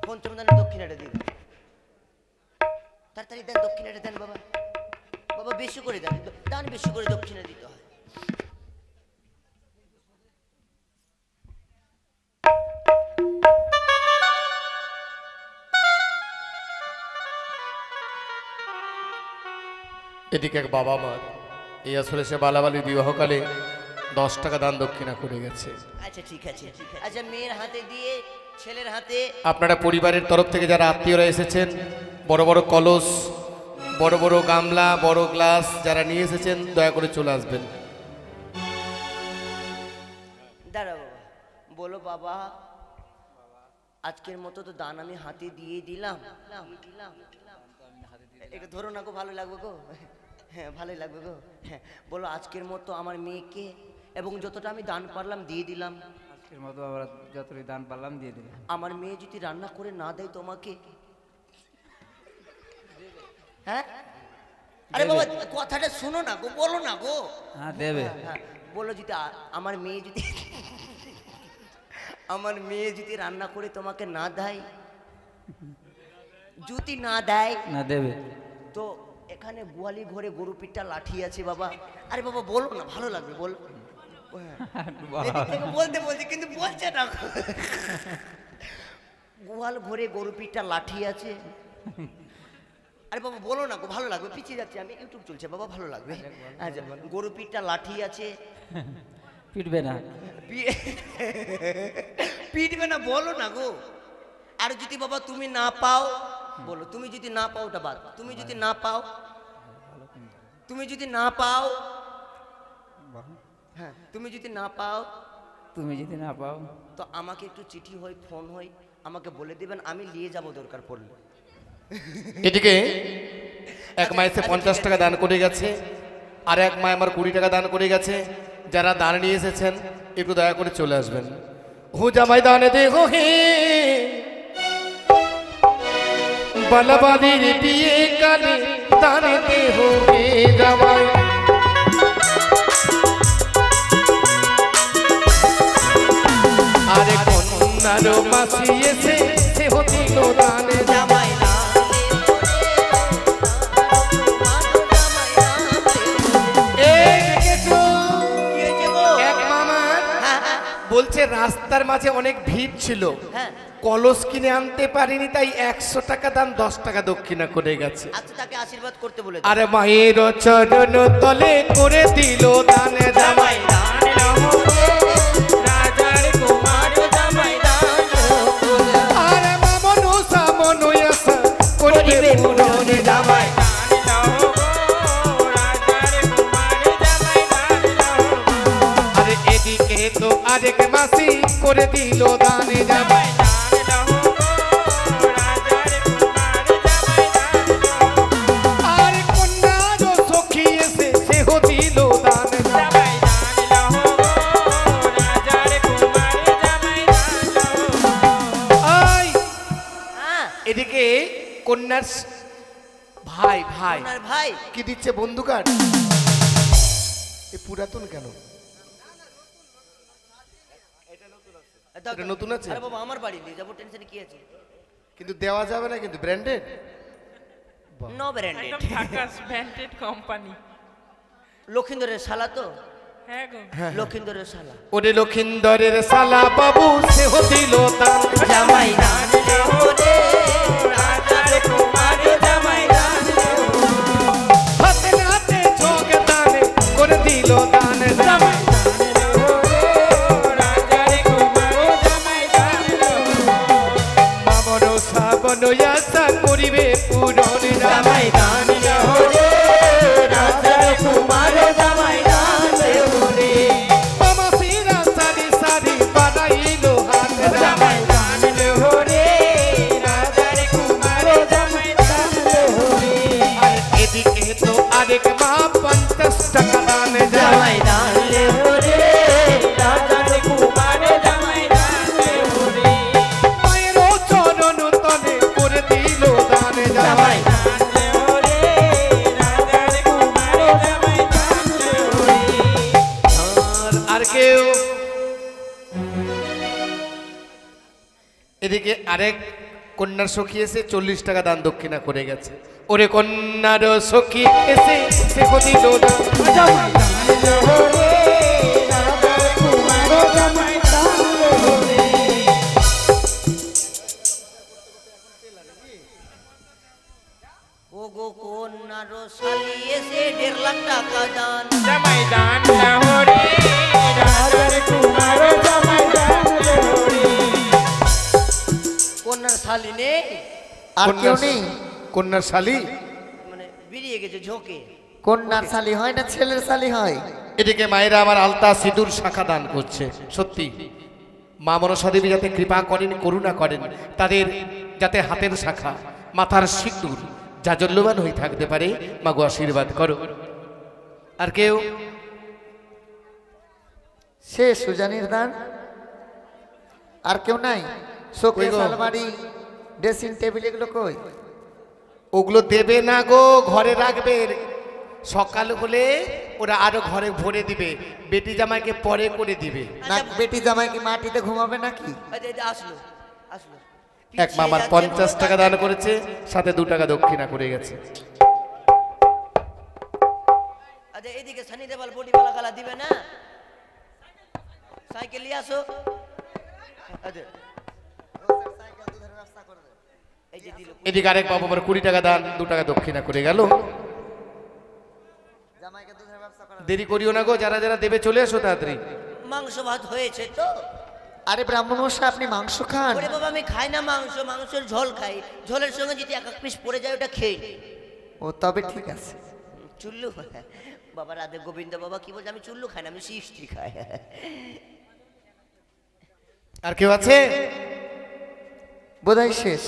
A: পঞ্চম দানের দক্ষিণাটা দিয়ে দেন, তাড়াতাড়ি দেন, দক্ষিণাটা দেন বাবা। বাবা বেশি করে দেন, দান বেশি করে দক্ষিণা দিতে হয়।
E: এদিকে এক বাবা মা, এই আসলে সে বালাবালির বিবাহকালে 10 টাকা দান দক্ষিণা করে গেছে।
A: আচ্ছা ঠিক আছে, আচ্ছা মেয়ের হাতে দিয়ে ছেলের হাতে।
E: আপনারা পরিবারের তরফ থেকে যারা আত্মীয়রা এসেছেন, বড় বড় কলস, বড় বড় গামলা, বড় গ্লাস যারা নিয়ে এসেছেন, দয়া করে চলে আসবেন।
A: দাঁড়া বাবা, বলো বাবা, আজকের মতো তো দান আমি হাতে দিয়ে দিলাম। এটা ধরো না গো, ভালো লাগবে গো। হ্যাঁ ভালোই লাগবে গো। হ্যাঁ বলো, আজকের মতো আমার মেয়েকে এবং যতটা আমি দান পারলাম দিয়ে দিলাম।
F: আজকের মতো আবার যতই দান পারলাম দিয়ে দিলাম।
A: আমার মেয়ে যদি রান্না করে না দেয় তোমাকে, হ্যাঁ আরে বাবা কথাটা শুনো না গো, বলো না গো।
F: হ্যাঁ দেবে।
A: হ্যাঁ বলো, যদি আমার মেয়ে যদি আমার মেয়ে যদি রান্না করে তোমাকে না দেয়, যদি না দেয়,
F: না দেবে,
A: তো এখানে গোয়ালি ঘরে গরু পিঠটা লাঠি আছে বাবা। আরে বাবা বলো না, ভালো লাগবে, বলো। বলতে বলতে কিন্তু বলছে না। গোয়াল ঘরে গরু পিঠটা লাঠি আছে। আরে বাবা বলো না গো, ভালো লাগবে, পিছিয়ে যাচ্ছে আমি, ইউটিউব চলছে বাবা, ভালো লাগবে। আচ্ছা, গরু পিঠটা লাঠি আছে।
F: পিটবে না,
A: পিটবে না, বলো না গো। আর যদি বাবা তুমি না পাও, বলো, তুমি যদি না পাও, ওটা বাদ, তুমি যদি না পাও, তুমি যদি না পাও, হ্যাঁ তুমি যদি না পাও,
F: তুমি যদি না পাও
A: তো আমাকে একটু চিঠি হয়, ফোন হয়, আমাকে বলে দিবেন, আমি নিয়ে যাব দরকার পড়লে।
E: এদিকে এক মা এসে 50 টাকা দান করে গেছে, আর এক মা আমার 20 টাকা দান করে গেছে। যারা দান নিয়ে এসেছেন একটু দয়া করে চলে আসবেন। হু জামাই দানে দে হো হে, বালাবালির বিয়ে কালে দানে দে হো হে জামাই। আরে কন্যার মাসি এসে সে হতিল দানে জামাই। বলছে রাস্তার মাঝে অনেক ভিড় ছিল, কলস কিনে আনতে পারিনি, তাই 100 টাকা দান 10 টাকা দক্ষিণা করে গেছে।
A: আচ্ছা তাকে আশীর্বাদ করতে বলে।
E: আরে মায়ের চরণ তলে করে দিল দানে জামাই। আরে মামনু সামনু আশা করিবে পূরণ জামাই। আরে এদিকে তো আরেক মাসি করে দিল দানে জামাই। আর কন্যার সখী এসে সে দিল দানে জামাই। এদিকে কন্যার ভাই ভাই
A: ভাই
E: কি দিচ্ছে? বন্ধু কার্ড। এ পুরাতন কেন? এটা নতুন আছে।
A: আরে বাবা আমার বাড়ি নিয়ে যাবো, টেনশন কি আছে?
E: কিন্তু দেওয়া যাবে না, কিন্তু ব্র্যান্ডেড,
A: নো ব্র্যান্ডেড,
F: একদম ঢাকাস ব্র্যান্ডেড কোম্পানি।
A: লক্ষিন্দরের শালা তো।
F: হ্যাঁ গো,
A: লক্ষিন্দরের শালা।
E: ওরে লক্ষিন্দরের শালা বাবু সে দিল দান
A: জামাই দান রে রাজার কুমার জামাই দান।
E: হাতে হাতে ছোক দানে করে দিল দান জামাই। মামন সাবন আশা করিবে পূরণ জামাই দান রে রাজার এদিকে আরেক কন্যার সখী এসে 40 টাকা দান দক্ষিণা করে গেছে। ওরে কন্যার সখী এসে সে কদিল না
A: ও গো কন্যার শালি এসে 1.5 লাখ টাকা দান
F: জামাই দান লাহোরে রাজার কুমার জামাই দান লাহোরে।
A: কন্যার শালি নেই,
B: আর কেউ নেই?
E: কন্যার শালী
A: মানে বেরিয়ে গেছে ঝোঁকে।
B: কন্যার শালি হয় না ছেলের শালি হয়?
E: এদিকে মায়েরা আমার আলতা সিঁদুর শাখা দান করছে। সত্যি মা মনসা দেবী যাতে কৃপা করেন, করুণা করেন, তাদের যাতে হাতের শাখা মাথার সিঁদুর জাজল্যবান হয়ে থাকতে পারে, মা গো আশীর্বাদ করো। আর কেউ?
B: সে সুজানির দান। আর কেউ নাই? শোকেস, আলমারি, ড্রেসিং টেবিল এগুলো কই?
E: ওগুলো দেবে না গো, ঘরে রাখবে। সকাল হলে ওরা আরো ঘরে ভরে দিবে, বেটি জামাইকে পরে করে দিবে।
B: না বেটি জামাই কি মাটিতে ঘুমাবে নাকি?
A: আসলো আসলো
E: এক মামার 50 টাকা দান করেছে, সাথে 2 টাকা দক্ষিণা করে গেছে।
A: আচ্ছা এদিকে সানি দেওয়াল বডিওয়ালা গালা দিবে না? সাইকেল নিয়ে আসো। আচ্ছা এই যে দিল।
E: এদিকে আরেক বাবা আমার 20 টাকা দান, 2 টাকা দক্ষিণা করে গেল। দেরি করিও না গো, যারা যারা দেবে চলে এসো তাড়াতাড়ি।
A: মাংস ভাত হয়েছে তো?
B: আরে ব্রাহ্মণ মশাই আপনি মাংস খান?
A: ওরে বাবা আমি খাই না মাংস, মাংসের ঝোল খাই। ঝোলের সঙ্গে যদি এক পিস পড়ে যায় ওটা খেয়ে নি।
B: ও তবে ঠিক আছে।
A: চুল্লু বাবা রাধে গোবিন্দ বাবা কি বলছে, আমি চুল্লু খাই না, আমি সিষ্টি খাই।
E: আর কেউ আছে?
B: বোধহয় শেষ।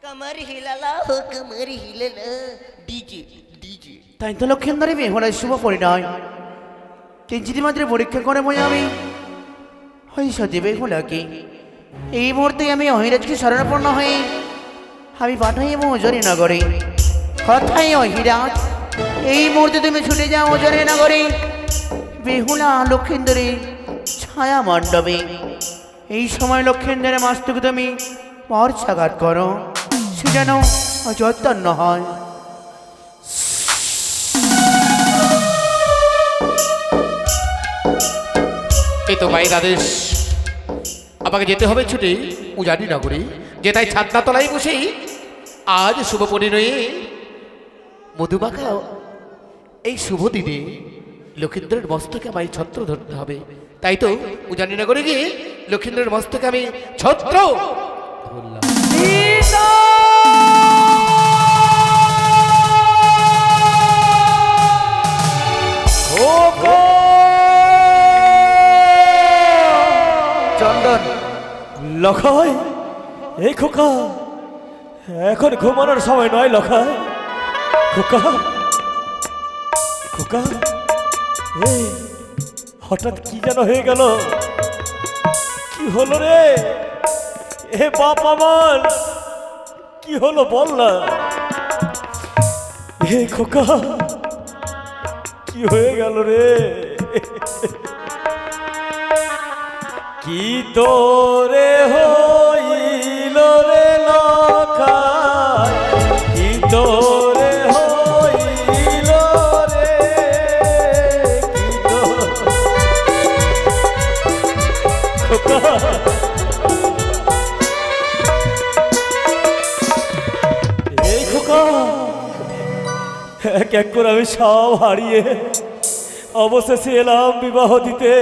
A: कमर हिलाला हो कमर हिलाला डीजे डीजे
H: তাই তো লক্ষেন্দরী বেহুলার শুভ পরিণয়। 3 দিন মাত্র পরীক্ষা করে মই আমি ওই সতী বেহুলাকে এই মুহূর্তে আমি অহিরাজকে শরণাপন্ন হয়ে আমি পাঠাই ওজরে নগরে। কথাই অহিরাজ, এই মুহূর্তে তুমি ছুটে যাও ওজরে নগরে বেহুলা লক্ষেন্দরী ছায়া মণ্ডপে। এই সময় লক্ষেন্দরের মাস্তকে তুমি মর্যাঘাত করো, সে যেন অযত্ন হয়।
E: এই তো মায়ের আদেশ, আমাকে যেতে হবে ছুটে উজানি নগরে। যে তাই ছাদনা তলায় বসেই আজ শুভ পরিণয়ে মধুমাখা এই শুভ দিনে লক্ষেন্দ্রের মস্তকে আমায় ছত্র ধরতে হবে। তাই তো উজানি নগরে গিয়ে লক্ষেন্দ্রের মস্তকে আমি ছত্র ধরলাম।
B: চন্দন
C: লখাই, এই খোকা এখন ঘুমানোর সময় নয়। লখাই খোকা, খোকা এই হঠাৎ কি যেন হয়ে গেল, কি হলো রে? এ বাপ আমার কি হলো বল না। এ খোকা কি হয়ে গেল রে? কি তোরে হইল রে লখাই, কি তোরে হইল রে, কি তো খোকা এই খোকা এক এক করে আমি সব হারিয়ে অবশেষে এলাম বিবাহ দিতে।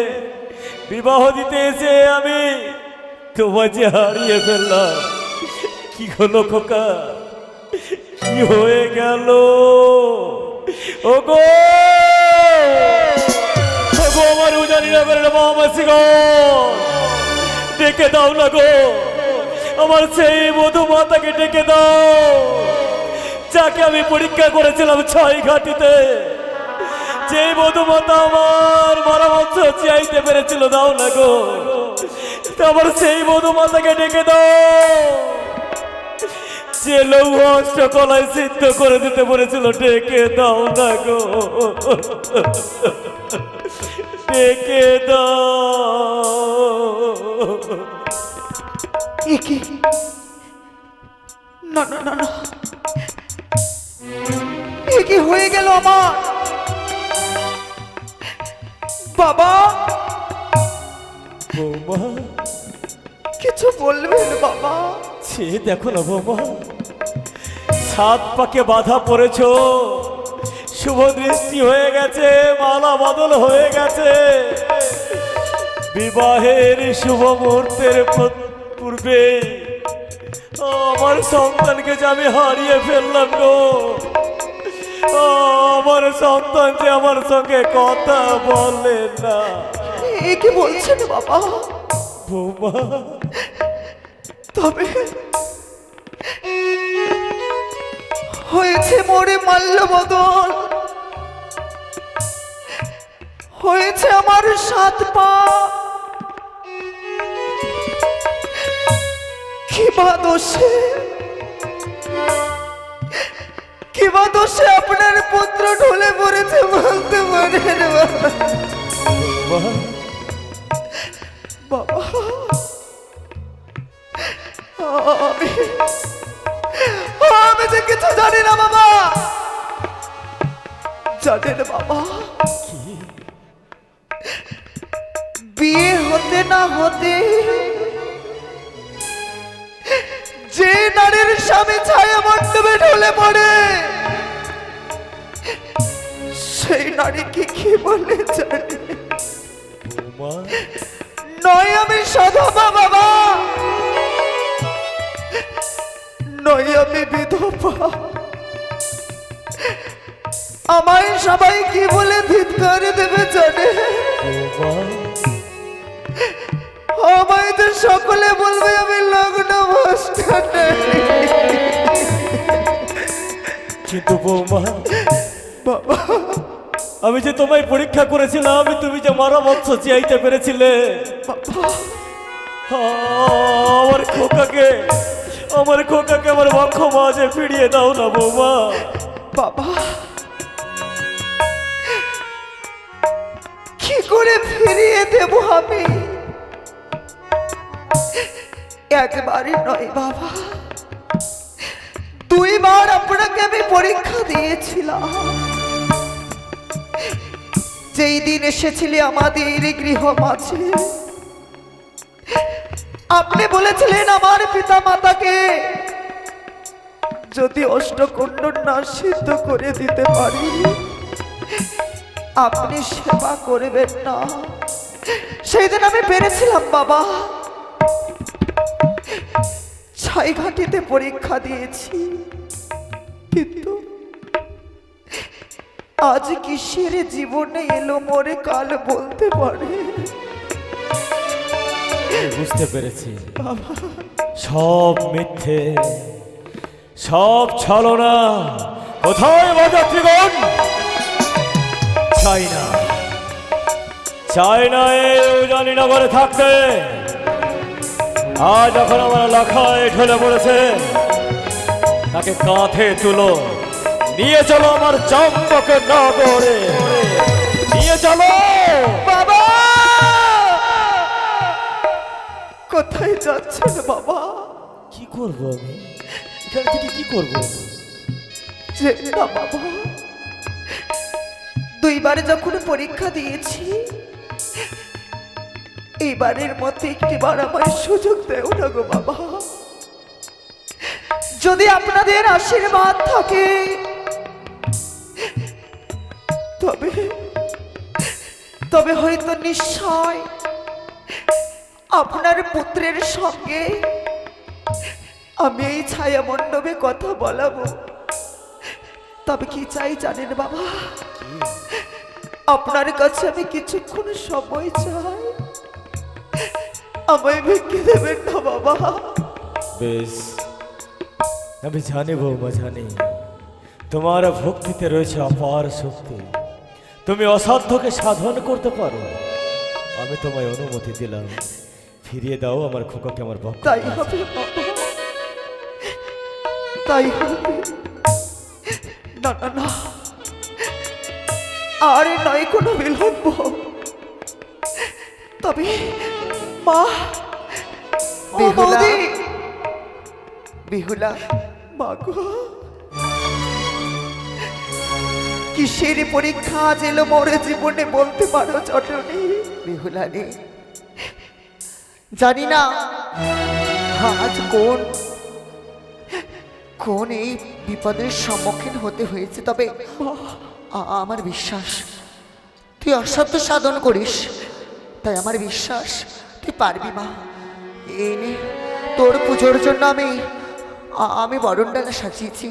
C: বিবাহ দিতে এসে আমি তোমার যে হারিয়ে ফেললাম। কি হলো খোকা, কি হয়ে গেল? ওগো ওগো আমার উজানি নগরের মামাসি গো, ডেকে দাও না গো, আমার সেই মধুমাতাকে ডেকে দাও, যাকে আমি পরীক্ষা করেছিলাম 6 ঘাটিতে। যে মধুমাতা আমার মরামত চাইতে পেরেছিল, দাও না গো, আমার সেই মধুমাতাকে ডেকে দাও। যে লৌহ অষ্ট কলাই সিদ্ধ করে দিতে বলেছিল ডেকে দাও না গো, ডেকে দাও।
G: একে না না না না, এ কি হয়ে গেল আমার বাবা?
C: বৌমা
G: কিছু বলবেন বাবা?
C: সে দেখো না বৌমা, সাত পাকে বাধা পড়েছ, শুভ দৃষ্টি হয়ে গেছে, মালা বদল হয়ে গেছে, বিবাহের শুভ মুহূর্তের পূর্বে আমার সন্তানকে যে আমি হারিয়ে ফেললাম গো। আমার সন্তান যে আমার সঙ্গে কথা বলে না।
G: এ কি বলছেন বাবা?
C: বৌমা
G: তবে হয়েছে মোরে মাল্য বদল, হয়েছে আমার 7 পা। কিবা দোষে আপনার পুত্র ঢলে পড়েছে বলতে পারেন বাবা? আমি যে কিছু জানি না বাবা। জানেন বাবা, বিয়ে হতে না হতে যে নারীর স্বামী ছায়া মণ্ডপে ঢলে পড়ে, সেই নারীকে কি বলে জানে? নয় আমি সধবা বাবা, নয় আমি বিধবা। আমায় সবাই কি বলে ধিক্কার দেবে জানে? আমায় তো সকলে বলবে আমি লগ্ন ভ্রষ্ট।
C: কিন্তু বৌমা
G: বাবা,
C: আমি যে তোমায় পরীক্ষা করেছিলাম, আমি তুমি যে মারা বৎস চাইতে পেরেছিলে, আমার খোকাকে আমার বক্ষ মাঝে ফিরিয়ে দাও না বৌমা।
G: বাবা কি করে ফিরিয়ে দেব আমি? একবারই নয় বাবা, 2 বার আপনাকে আমি পরীক্ষা দিয়েছিলাম। যেই দিন এসেছিলে আমাদের গৃহ মাঝে, আপনি বলেছিলেন আমার পিতা মাতাকে যদি অষ্টকুণ্ডন না সিদ্ধ করে দিতে পারি আপনি সেবা করবেন না। সেই দিন আমি পেরেছিলাম বাবা, ছাইঘাটিতে পরীক্ষা দিয়েছি, কিন্তু আজ কিসের জীবনে এলো মোরে কাল বলতে পারে।
C: বুঝতে পেরেছি সব মিথ্যে, সব ছলনা। কোথায় বরযাত্রীগণ? চাই না এই উজানিনগরে থাকতে। আজ যখন আমার লাখায় ঢলে পড়েছে, তাকে কাঁধে তুলো, নিয়ে চলো আমার চম্পকের নগরে, নিয়ে চলো।
G: বাবা কোথায় যাচ্ছেন বাবা?
C: কি করবো আমি এখান থেকে, কি করবো?
G: যে না বাবা, 2 বারে যখন পরীক্ষা দিয়েছি, এইবারের মতো একটিবার আমার সুযোগ দেও না গো বাবা। যদি আপনাদের আশীর্বাদ থাকে তবে হয়তো নিশ্চয় আপনার পুত্রের সঙ্গে আমি এই ছায়া মণ্ডপে কথা বলাবো। তবে কি চাই জানেন বাবা? আপনার কাছে আমি কিছুক্ষণ সময় চাই, আমায় ভিক্ষে দেবেন না বাবা?
C: বেশ, আমি জানি বৌমা, জানি তোমার ভক্তিতে রয়েছে অপার শক্তি, তুমি অসাধ্যকে সাধন করতে পারো। আমি তোমায় অনুমতি দিলাম, ফিরিয়ে দাও আমার খোকাকে আমার বক্ষ।
G: তাই হবে বাবা, তাই হবে। না না না, আরে নয় কোনো বিলম্ব। তবে মা, ও বৌদি,
B: বিহুলা,
G: মা গো, কিসের পরীক্ষা আজ এলো মোরে জীবনে বলতে পারো চটনি?
B: বিহুলা রে, জানি না আজ কোন এই বিপদের সম্মুখীন হতে হয়েছে, তবে আমার বিশ্বাস তুই অসাধ্য সাধন করিস, তাই আমার বিশ্বাস তুই পারবি মা। এই নে তোর পুজোর জন্য আমি বরণ ডালা সাজিয়েছি।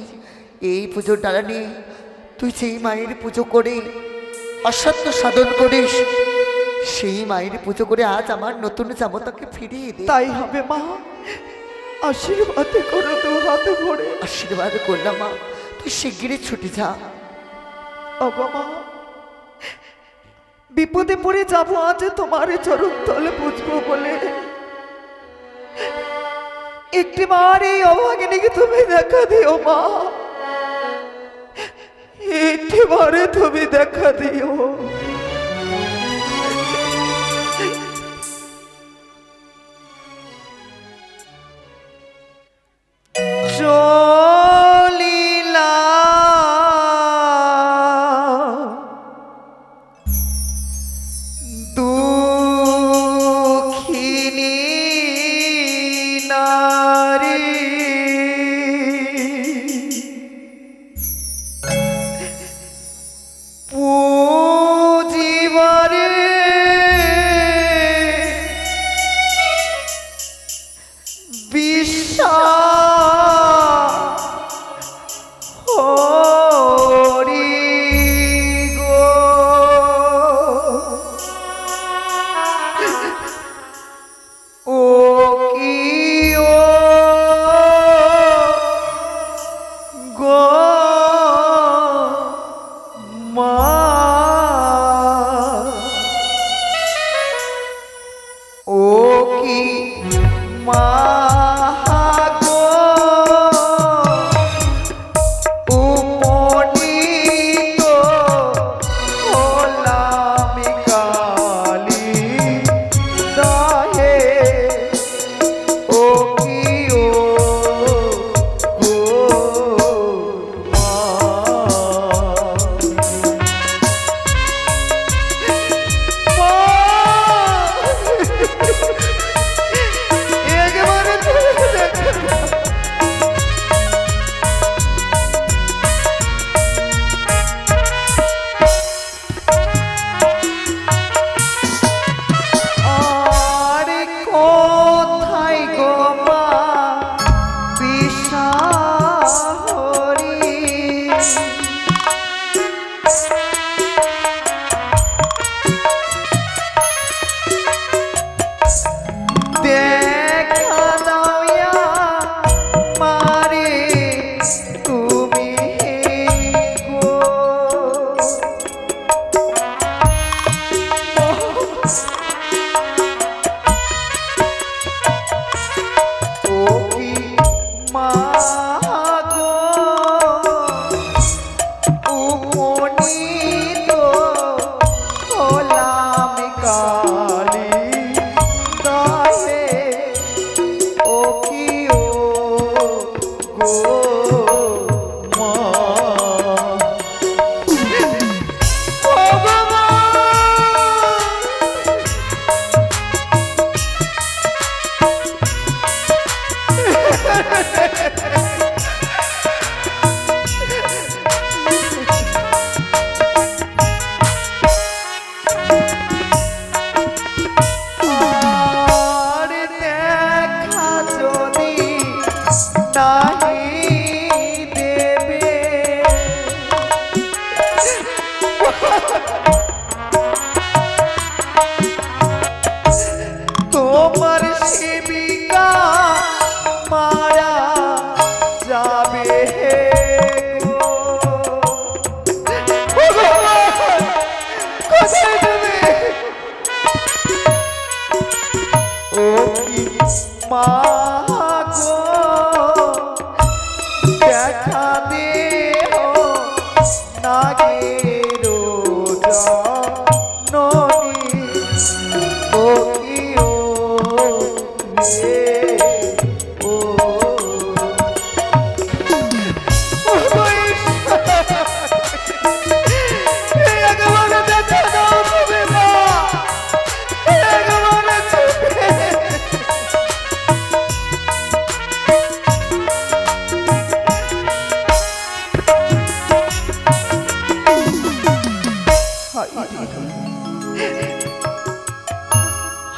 B: এই পুজোর ডালা নিয়ে তুই যেই মায়ের পুজো করে অসাধ্য সাধন করিস, সেই মায়ের পুজো করে আজ আমার নতুন জামতাকে ফিরিয়ে দে।
G: তাই হবে মা, আশীর্বাদ করো তো হাত ভরে।
B: আশীর্বাদ করলাম মা, তুই শিগগিরই ছুটি যা।
G: ওগো মা, বিপদে পড়ে যাবো আজ তোমার চরণ তলে বুঝবো বলে একটিবার এই অভাগিনীকে তুমি দেখা দিও মা, একটিবারে তুমি দেখা দিও। চলিলা দুঃখিনী নারী, পুজিবারে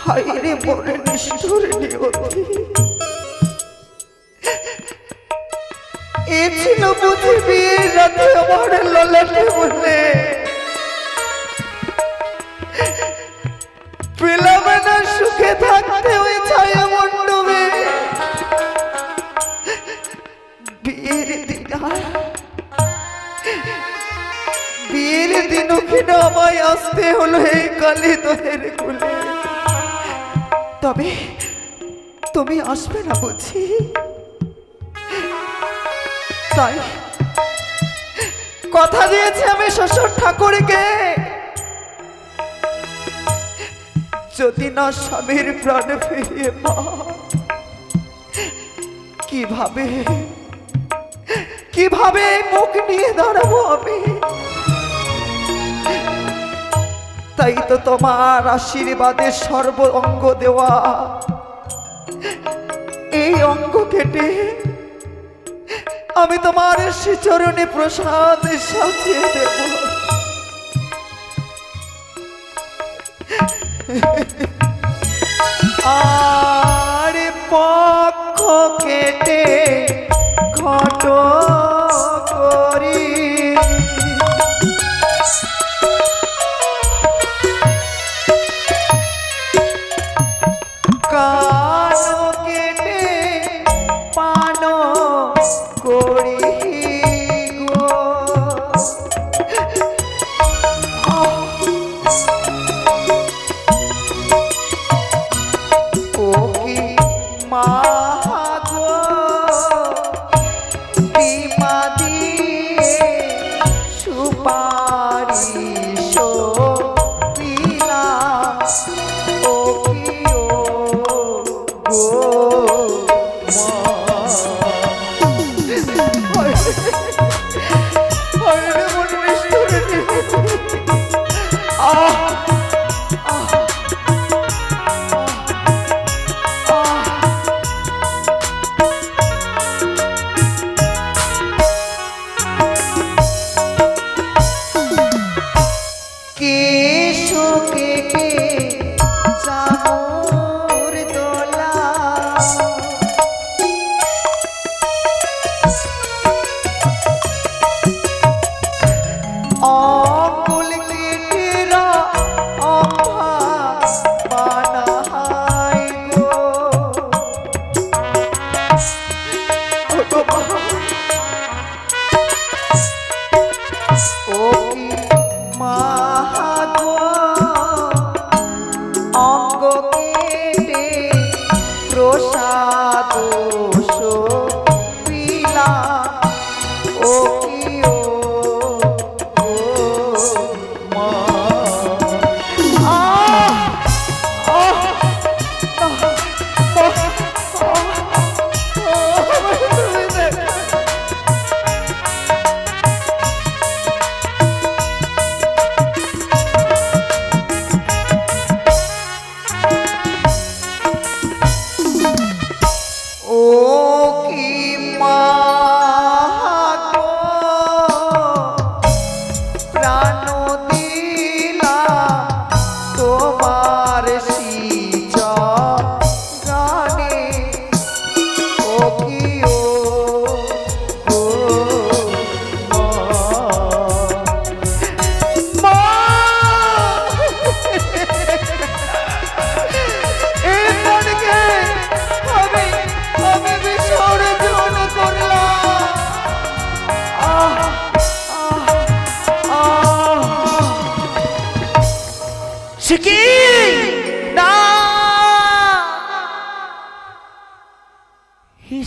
G: হায়রে মনে নিষ্ঠুর নিয়তি, এ ছিল বুঝি বিয়ের রাতে আমার ললাটে বলে পেলাম না সুখে থাকতে ওই ছায়া মণ্ডপে। বিয়ের দিন কিনা আমায় আসতে হলো এই কালী দহের কুলে। তবে তুমি আসবে না বুঝি, তাই কথা দিয়েছি আমি শ্বশুর ঠাকুরকে, যদি না স্বামীর প্রাণ ফিরিয়ে কিভাবে কিভাবে মুখ নিয়ে দাঁড়াবো আমি। তাই তো তোমার আশীর্বাদে সর্ব অঙ্গ দেওয়া, এই অঙ্গ কেটে আমি তোমার শ্রীচরণে প্রসাদ সাজিয়ে দেব। আর পক্ষ কেটে ঘট করি কান কেটে পান করি গো। ও কি মা গো বিমা দিয়ে সুপারিশ পিলা, ও কি ও গো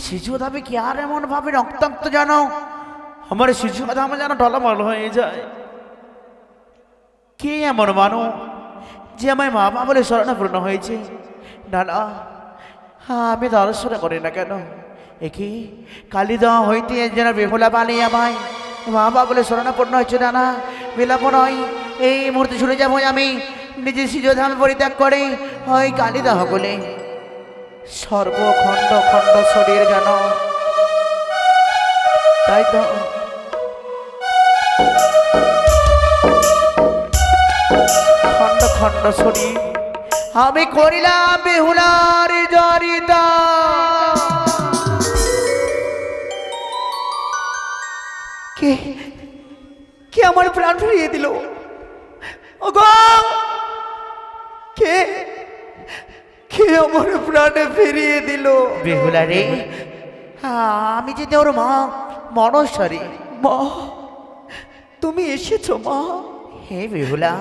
H: শিশুধামে কি আর এমন ভাবে রক্তাক্ত জানো, আমার শিশুধামে যেন টলমল হয়ে যায়। কে এমন মানো যে আমার মা বাবা বলে শরণাপন্ন হয়েছে? না না, আমি দর্শনা করি না কেন? একি কালিদহ হইতে যেন বেহুলা পালিয়ে আমায় মা বাবা বলে শরণাপন্ন হয়েছে। না না, বিলাপ নয়, এই মুহূর্তে ছুটে যাবো আমি নিজের শিশুধাম পরিত্যাগ করে ওই কালিদহ বলে সর্বখণ্ড খণ্ড শরীর যেন। তাই তো খণ্ড ছড়ি আমি করিলাম বেহুলার জরিতা।
G: কে কে আমার প্রাণ ফিরিয়ে দিল? ওগো, কে কে আমার প্রাণে ফিরিয়ে দিল?
H: বেহুলা রে, আমি যে তোর মা মনস্বরী।
G: মা, তুমি এসেছো মা?
H: হে বেহুলা,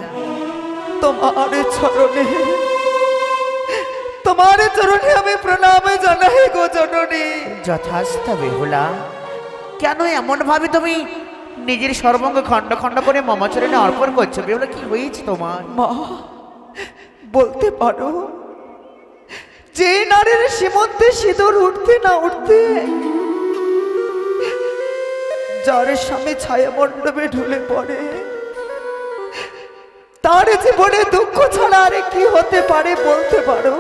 G: তোমার চরণে আমি প্রণাম জানাই গো জননী।
H: যথাস্থ বেহুলা, কেন এমন ভাবে তুমি নিজের সর্বঙ্গ খণ্ড খণ্ড করে মমচরণে অর্পণ করছো? বেহুলা, কি হয়েছে তোমার?
G: মা, বলতে পারো যে নারীর সীমন্তে সিঁদুর উঠতে না উঠতে যার স্বামী ছায়া মণ্ডপে ঢুলে পড়ে, তার জীবনে দুঃখ ছাড়া আর কি হতে পারে বলতে পারো?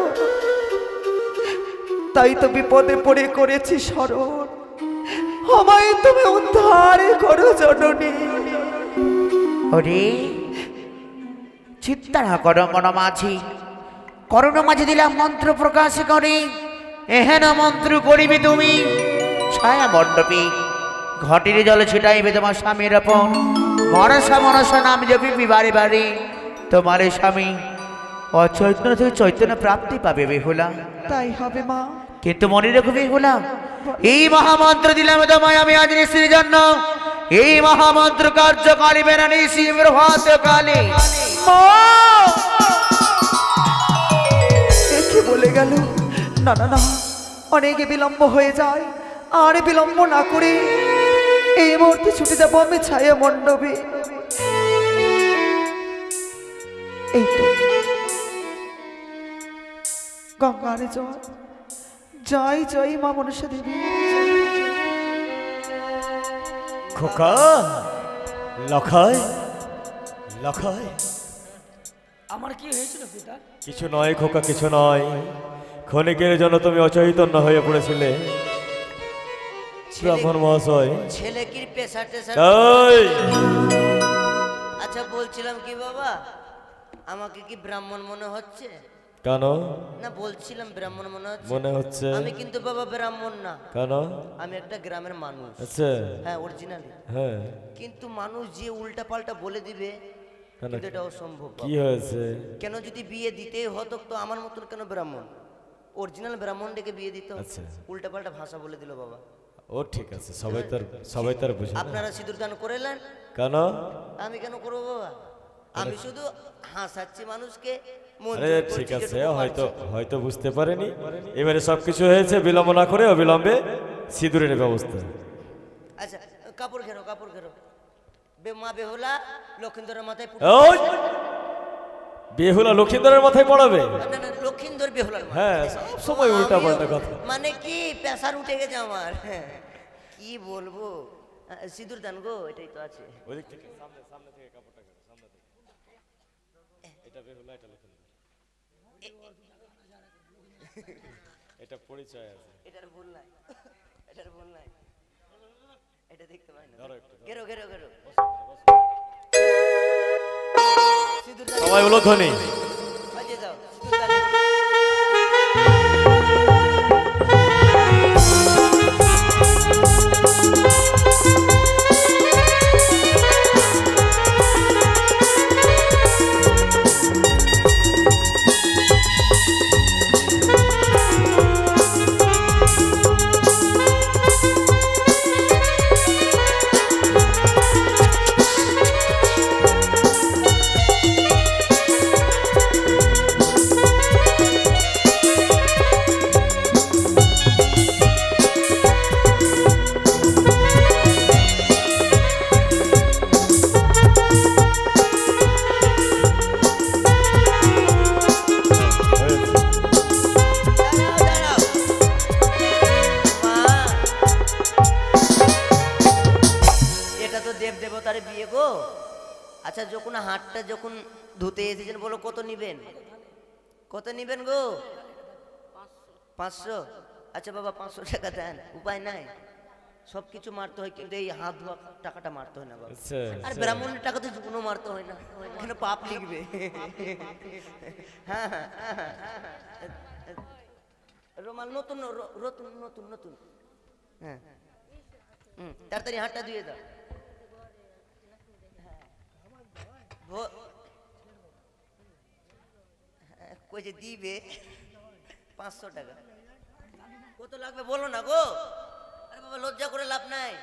G: তাই তো বিপদে পড়ে করেছি স্মরণ, আমায় তুমি উদ্ধার করো জননী।
H: ওরে চিত্তারা করো মন মাঝি, করুণ মাঝে দিলাম মন্ত্র প্রকাশ করে। এহেন মন্ত্র করিবে তুমি ছায়া মণ্ডপে, ঘটির জলে ছিটাইবে তোমার স্বামীর আপন। মনসা মনসা নাম জপিবি বারে বারে, তোমার স্বামী অচৈতন্য থেকে চৈতন্য প্রাপ্তি পাবে বেহুলা।
G: তাই হবে মা।
H: কিন্তু মনে রেখো বেহুলা, এই মহামন্ত্র দিলাম তোমায় আমি আজ স্ত্রীর জন্য। এই মহামন্ত্র কার্যকারী বেনা নিশি প্রভাত কালে।
G: কি বলে গেল? না না না, অনেক বিলম্ব হয়ে যায়, আর বিলম্ব না করে এই মুহূর্তে ছুটে যাবো আমি ছায়া মণ্ডপে। এই তো গঙ্গার জল, জয় জয় মা মনসা দেবী।
C: খোকা, লখাই লখাই,
I: আমার কি হয়েছিল পিতা?
C: কিছু নয় খোকা, কিছু নয়। ক্ষণিকের জন্য তুমি অচৈতন্য হয়ে পড়েছিলে ব্রাহ্মণ মহাশয়।
A: ছেলে কি পেশা টেশা? আচ্ছা বলছিলাম কি বাবা, আমাকে কি ব্রাহ্মণ মনে হচ্ছে?
C: কেন?
A: না বলছিলাম ব্রাহ্মণ মনে হচ্ছে।
C: মনে হচ্ছে?
A: আমি কিন্তু বাবা ব্রাহ্মণ না।
C: কেন?
A: আমি একটা গ্রামের মানুষ।
C: আচ্ছা,
A: হ্যাঁ অরিজিনালি।
C: হ্যাঁ,
A: কিন্তু মানুষ যে উল্টা পাল্টা বলে দিবে, কিন্তু এটা অসম্ভব।
C: কি হয়েছে?
A: কেন যদি বিয়ে দিতেই হতো তো আমার মতন কেন ব্রাহ্মণ, অরিজিনাল ব্রাহ্মণ ডেকে বিয়ে দিত?
C: আচ্ছা,
A: উল্টা পাল্টা ভাষা বলে দিল বাবা।
C: ও ঠিক আছে, সবাই তার বুঝে।
A: আপনারা সিঁদুর দান করেলেন,
C: কেন?
A: আমি কেন করবো বাবা? আমি শুধু হাসাচ্ছি মানুষকে।
C: আরে ঠিক আছে, হয়তো বুঝতে পারেনি। এবারে সবকিছু হয়েছে, বিলম্ব না করে অবিলম্বে সিঁদুরের ব্যবস্থা।
A: আচ্ছা কাপড় ঘেরো, কাপড় ঘেরো। মা বেহুলা লক্ষিন্দরের মাথায়
C: বেহুলা লক্ষিন্দরের মাথায় পড়াবে?
A: না না, লক্ষিন্দর বেহুলার।
C: হ্যাঁ, সব সময় উল্টা পাল্টা কথা।
A: মানে কি প্রেসার উঠে গেছে আমার, কি বলবো। সিঁদুর দান গো, এটাই তো আছে।
C: ওদিক থেকে সামনে থেকে কাপড়টা কাটো, সামনে থেকে। এটা বেহুলা, এটা লক্ষিন্দর। এটা পরিচয় আছে।
A: এটার ভুল নাই, এটার ভুল নাই। এটা দেখতে পাই না।
C: ধরো একটু,
A: ঘেরো ঘেরো ঘেরো।
C: সবাই বলো ধ্বনি।
A: বাজিয়ে দাও সিঁদুর দান। আচ্ছা যখন হাটটা যখন ধুতে এসেছেন বলো কত নিবেন? কত নিবেন গো? 500। আচ্ছা বাবা 500 টাকা দেন, উপায় নাই। সবকিছু মারতে হয়, কিন্তু এই হাত ধোয়া টাকাটা মারতে হয় না বাবা।
C: আচ্ছা
A: আর ব্রাহ্মণের টাকা তো কোনো মারতে হয় না, এখানে পাপ লিখবে। হ্যাঁ হ্যাঁ হ্যাঁ হ্যাঁ হ্যাঁ, রুমাল নতুন নতুন নতুন নতুন। হ্যাঁ তাড়াতাড়ি হাতটা ধুয়ে দাও। কই যে দিবে 500 টাকা। কত লাগবে বলো না গো? আরে বাবা লজ্জা করে লাভ নাই।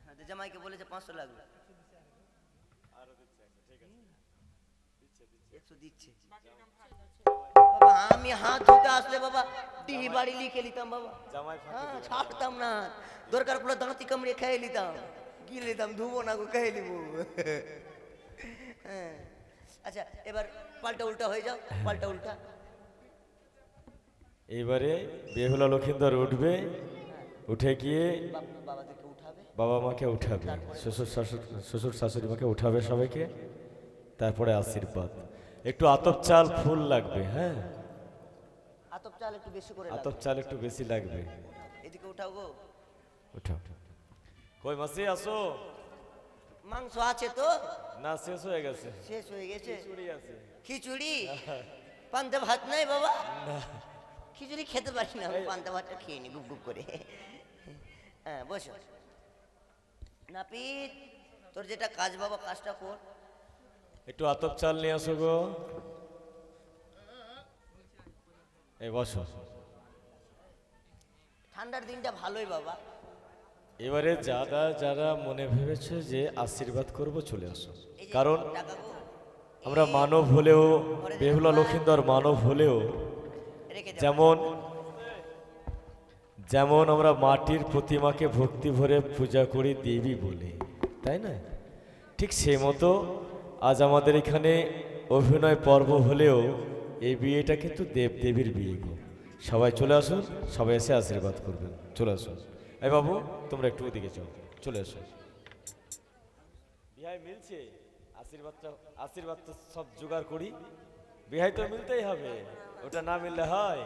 A: হ্যাঁ জামাইকে বলেছে 500 লাগবে। 100 দিচ্ছে বাবা। আমি হাত ধুতে আসলে বাবা ডিহি বাড়ি লিখে নিতাম বাবা, হ্যাঁ ছাড়তাম না। দরকার পড়লে দাঁতি কামড়ে খেয়ে নিতাম, গিয়ে নিতাম, ধুবো না গো খেয়ে নিবো। হ্যাঁ আচ্ছা এবার পাল্টা উল্টা হয়ে যাও, পাল্টা উল্টা।
C: এইবারে বেহুলা লক্ষিন্দর উঠবে, উঠে গিয়ে
A: বাবাদেরকে উঠাবে,
C: বাবা মাকে উঠাবে, শ্বশুর শাশুড়ি মাকে উঠাবে সবাইকে, তারপরে আশীর্বাদ। একটু আতপ চাল ফুল লাগবে। হ্যাঁ
A: আতপ চাল একটু বেশি করে
C: আতপ চাল একটু বেশি লাগবে।
A: এদিকে উঠাও গো,
C: উঠাও। কই মাসি আসো।
A: মাংস আছে তো?
C: না শেষ হয়ে গেছে।
A: শেষ হয়ে গেছে?
C: খিচুড়ি আছে।
A: খিচুড়ি? পান্তা ভাত নাই বাবা? খিচুড়ি খেতে পারি না, পান্তা ভাতটা খেয়ে নি গুপ গুপ করে। হ্যাঁ বসো। নাপিত তোর যেটা কাজ বাবা কাজটা কর।
C: একটু আতপ চাল নিয়ে আসো গো। এই বসো।
A: ঠান্ডার দিনটা ভালোই বাবা।
C: এবারে যারা মনে ভেবেছে যে আশীর্বাদ করব চলে আসো, কারণ আমরা মানব হলেও, বেহুলা লক্ষিন্দর মানব হলেও, যেমন আমরা মাটির প্রতিমাকে ভক্তি ভরে পূজা করি দেবী বলে, তাই না? ঠিক সেই মতো আজ আমাদের এখানে অভিনয় পর্ব হলেও এই বিয়েটা কিন্তু দেবদেবীর বিয়ে গো। সবাই চলে আসুন, সবাই এসে আশীর্বাদ করবেন। চলে আসুন। এই বাবু তোমরা একটু ওদিকে যাও, চলে আসো। বিহাই মিলছে, আশীর্বাদ তো সব জোগাড় করি, বিহাই তো মিলতেই হবে, ওটা না মিললে হয়?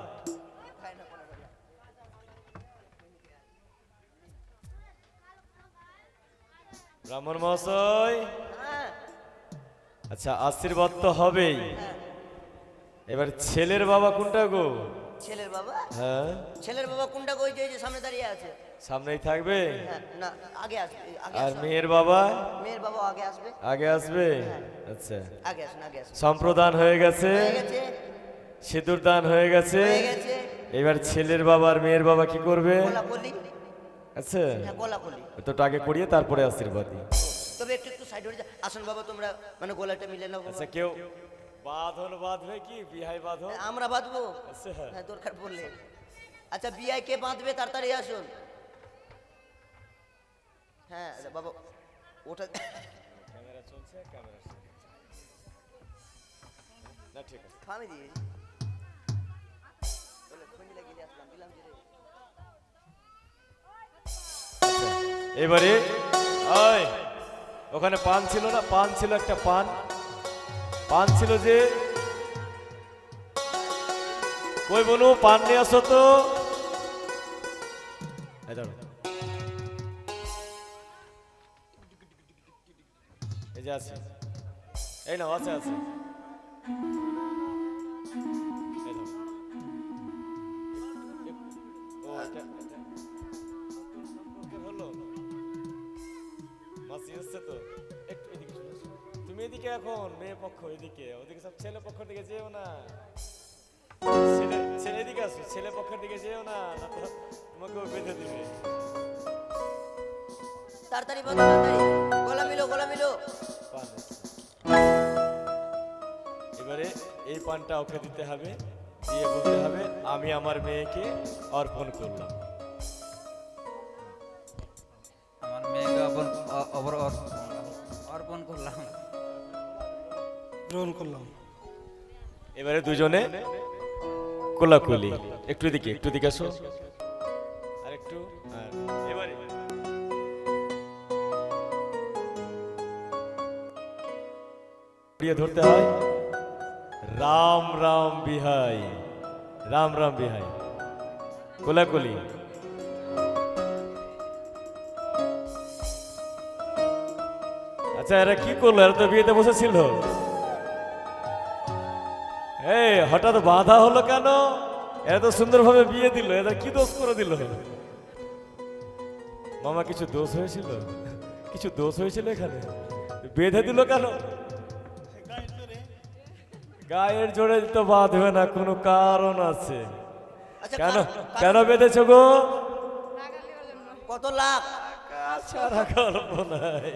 C: ব্রাহ্মণ মহাশয়, আচ্ছা আশীর্বাদ তো হবেই। এবার ছেলের বাবা কোনটা গো?
A: ছেলের বাবা?
C: হ্যাঁ
A: ছেলের বাবা কোনটা গো? যে সামনে দাঁড়িয়ে আছে।
C: সামনেই থাকবে?
A: না আগে আসবে।
C: আর মেয়ের বাবা?
A: মেয়ের বাবা আগে আসবে।
C: আগে আসবে? আচ্ছা
A: আগে আসুন, আগে আসুন।
C: সম্প্রদান হয়ে গেছে, সিঁদুর দান হয়ে গেছে। এবার ছেলের বাবা আর মেয়ের বাবা কি করবে? আচ্ছা তো আগে করিয়ে তারপরে আশীর্বাদ দিই।
A: তবে একটু একটু সাইড হয়ে যা। আসুন বাবা তোমরা, মানে গলাটা মিলে নাও।
C: আচ্ছা কেউ বাঁধন বাঁধবে কি? বিহাই বাঁধো?
A: আমরা বাঁধবো, হ্যাঁ দরকার পড়লে। আচ্ছা বিয়াই কে বাঁধবে? তাড়াতাড়ি আসুন। হ্যাঁ বাবা ওটা
C: ক্যামেরা চলছে, ক্যামেরা না ঠিক আছে।
A: থামে দিয়ে বলে খনি লাগিয়ে আসলাম, দিলাম যে রে।
C: এবারে ওই ওখানে পান ছিল না? পান ছিল, একটা পান ছিল যে, কই বলু পান নিয়ে আসো তো। এই যে আছে, এই না আছে আছে। তুমি এদিকে এখন মেয়ে পক্ষ এদিকে, ওদিকে সব ছেলে পক্ষ দিকে যেও না। ছেলে এদিকে আসো, ছেলে পক্ষের দিকে যেও না, তোমাকেও বেঁধে দিবে।
A: তাড়াতাড়ি বাঁধো, তাড়াতাড়ি গলা মিলো, গলা মিলো।
C: এবারে এই পানটা ওকে দিতে হবে, দিয়ে বলতে হবে আমি আমার মেয়েকে অর্পণ করলাম।
F: আমার মেয়েকে অর্পণ করলাম,
I: গ্রহণ করলাম।
C: এবারে দুজনে কোলাকুলি। একটু দিকে আসো, আর একটু। এবারে ধরতে হয় রাম রাম বিহাই, রাম রাম বিহাই, কোলাকুলি। আচ্ছা এরা কি করলো? এরা তো বিয়েতে বসেছিল। এই হঠাৎ বাধা হলো কেন? এরা তো সুন্দরভাবে বিয়ে দিল, এরা কি দোষ করে দিল? মামা কিছু দোষ হয়েছিল? কিছু দোষ হয়েছিল এখানে? বেঁধে দিল কেন? গায়ের জোরে তো বাঁধবে না, কোনো কারণ আছে।
A: আচ্ছা,
C: কেন কেন বেঁধেছো গো?
A: কত লাখ?
C: ছাড়া গল্প নাই।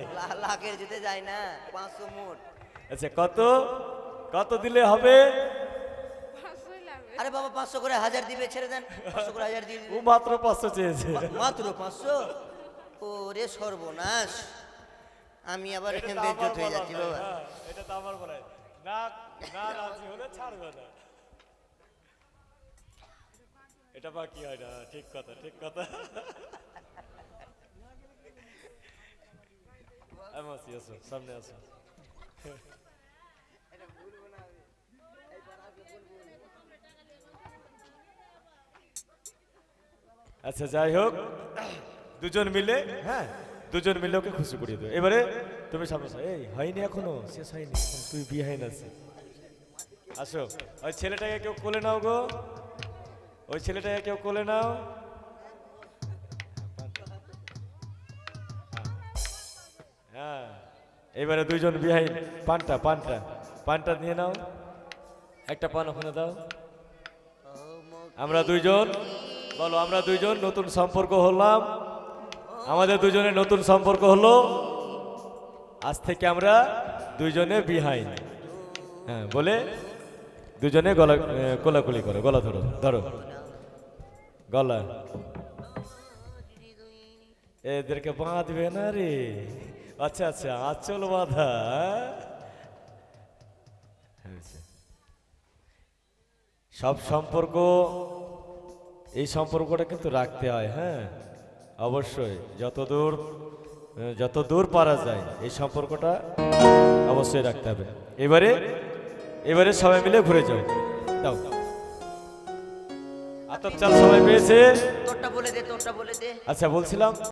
A: লাখের যেতে যায় না, 500 মোট।
C: আচ্ছা কত কত দিলে হবে?
A: আরে বাবা 500 করে 1000 দিবে, ছেড়ে দেন। 500 করে 1000 দিয়ে
C: ও মাত্র 500 চেয়েছে।
A: মাত্র 500? ওরে সর্বনাশ, আমি আবার বেজ্জত হয়ে যাচ্ছি বাবা।
C: এটা তো আমার বলাই না, না রাজি হলে ছাড়বে না। এটা বাকি হয় না। ঠিক কথা, ঠিক কথা। আসো, সামনে আসো। আচ্ছা যাই হোক, দুজন মিলে, হ্যাঁ দুজন মিলে ওকে খুশি করিয়ে দেবে। এবারে তুমি সামনে আসো। এই হয়নি এখনো, শেষ হয়নি, তুই বিহাইন আছে। আসো, ওই ছেলেটাকে কেউ কোলে নাও গো, ওই ছেলেটাকে কেউ কোলে নাও। হ্যাঁ এবারে দুইজন বিহাইন, পানটা পানটা পানটা নিয়ে নাও, একটা পান ওখানে দাও। আমরা দুইজন বলো, আমরা দুইজন নতুন সম্পর্ক হলাম, আমাদের দুজনের নতুন সম্পর্ক হলো, আজ থেকে আমরা দুইজনে বিহাইন। হ্যাঁ বলে দুজনে গলা কোলাকুলি করো, গলা ধরো, ধরো গলা। এদেরকে বাঁধবে না রে? আচ্ছা আচ্ছা, আঁচল বাঁধা। সব সম্পর্ক, এই সম্পর্কটা কিন্তু রাখতে হয়। হ্যাঁ অবশ্যই, যত দূর পারা যায় এই সম্পর্কটা অবশ্যই রাখতে হবে। এবারে সবাই মিলে ঘুরে যাও। দাও আতপ চাল সবাই পেয়েছে?
A: তোরটা বলে দে, তোরটা বলে দে।
C: আচ্ছা বলছিলাম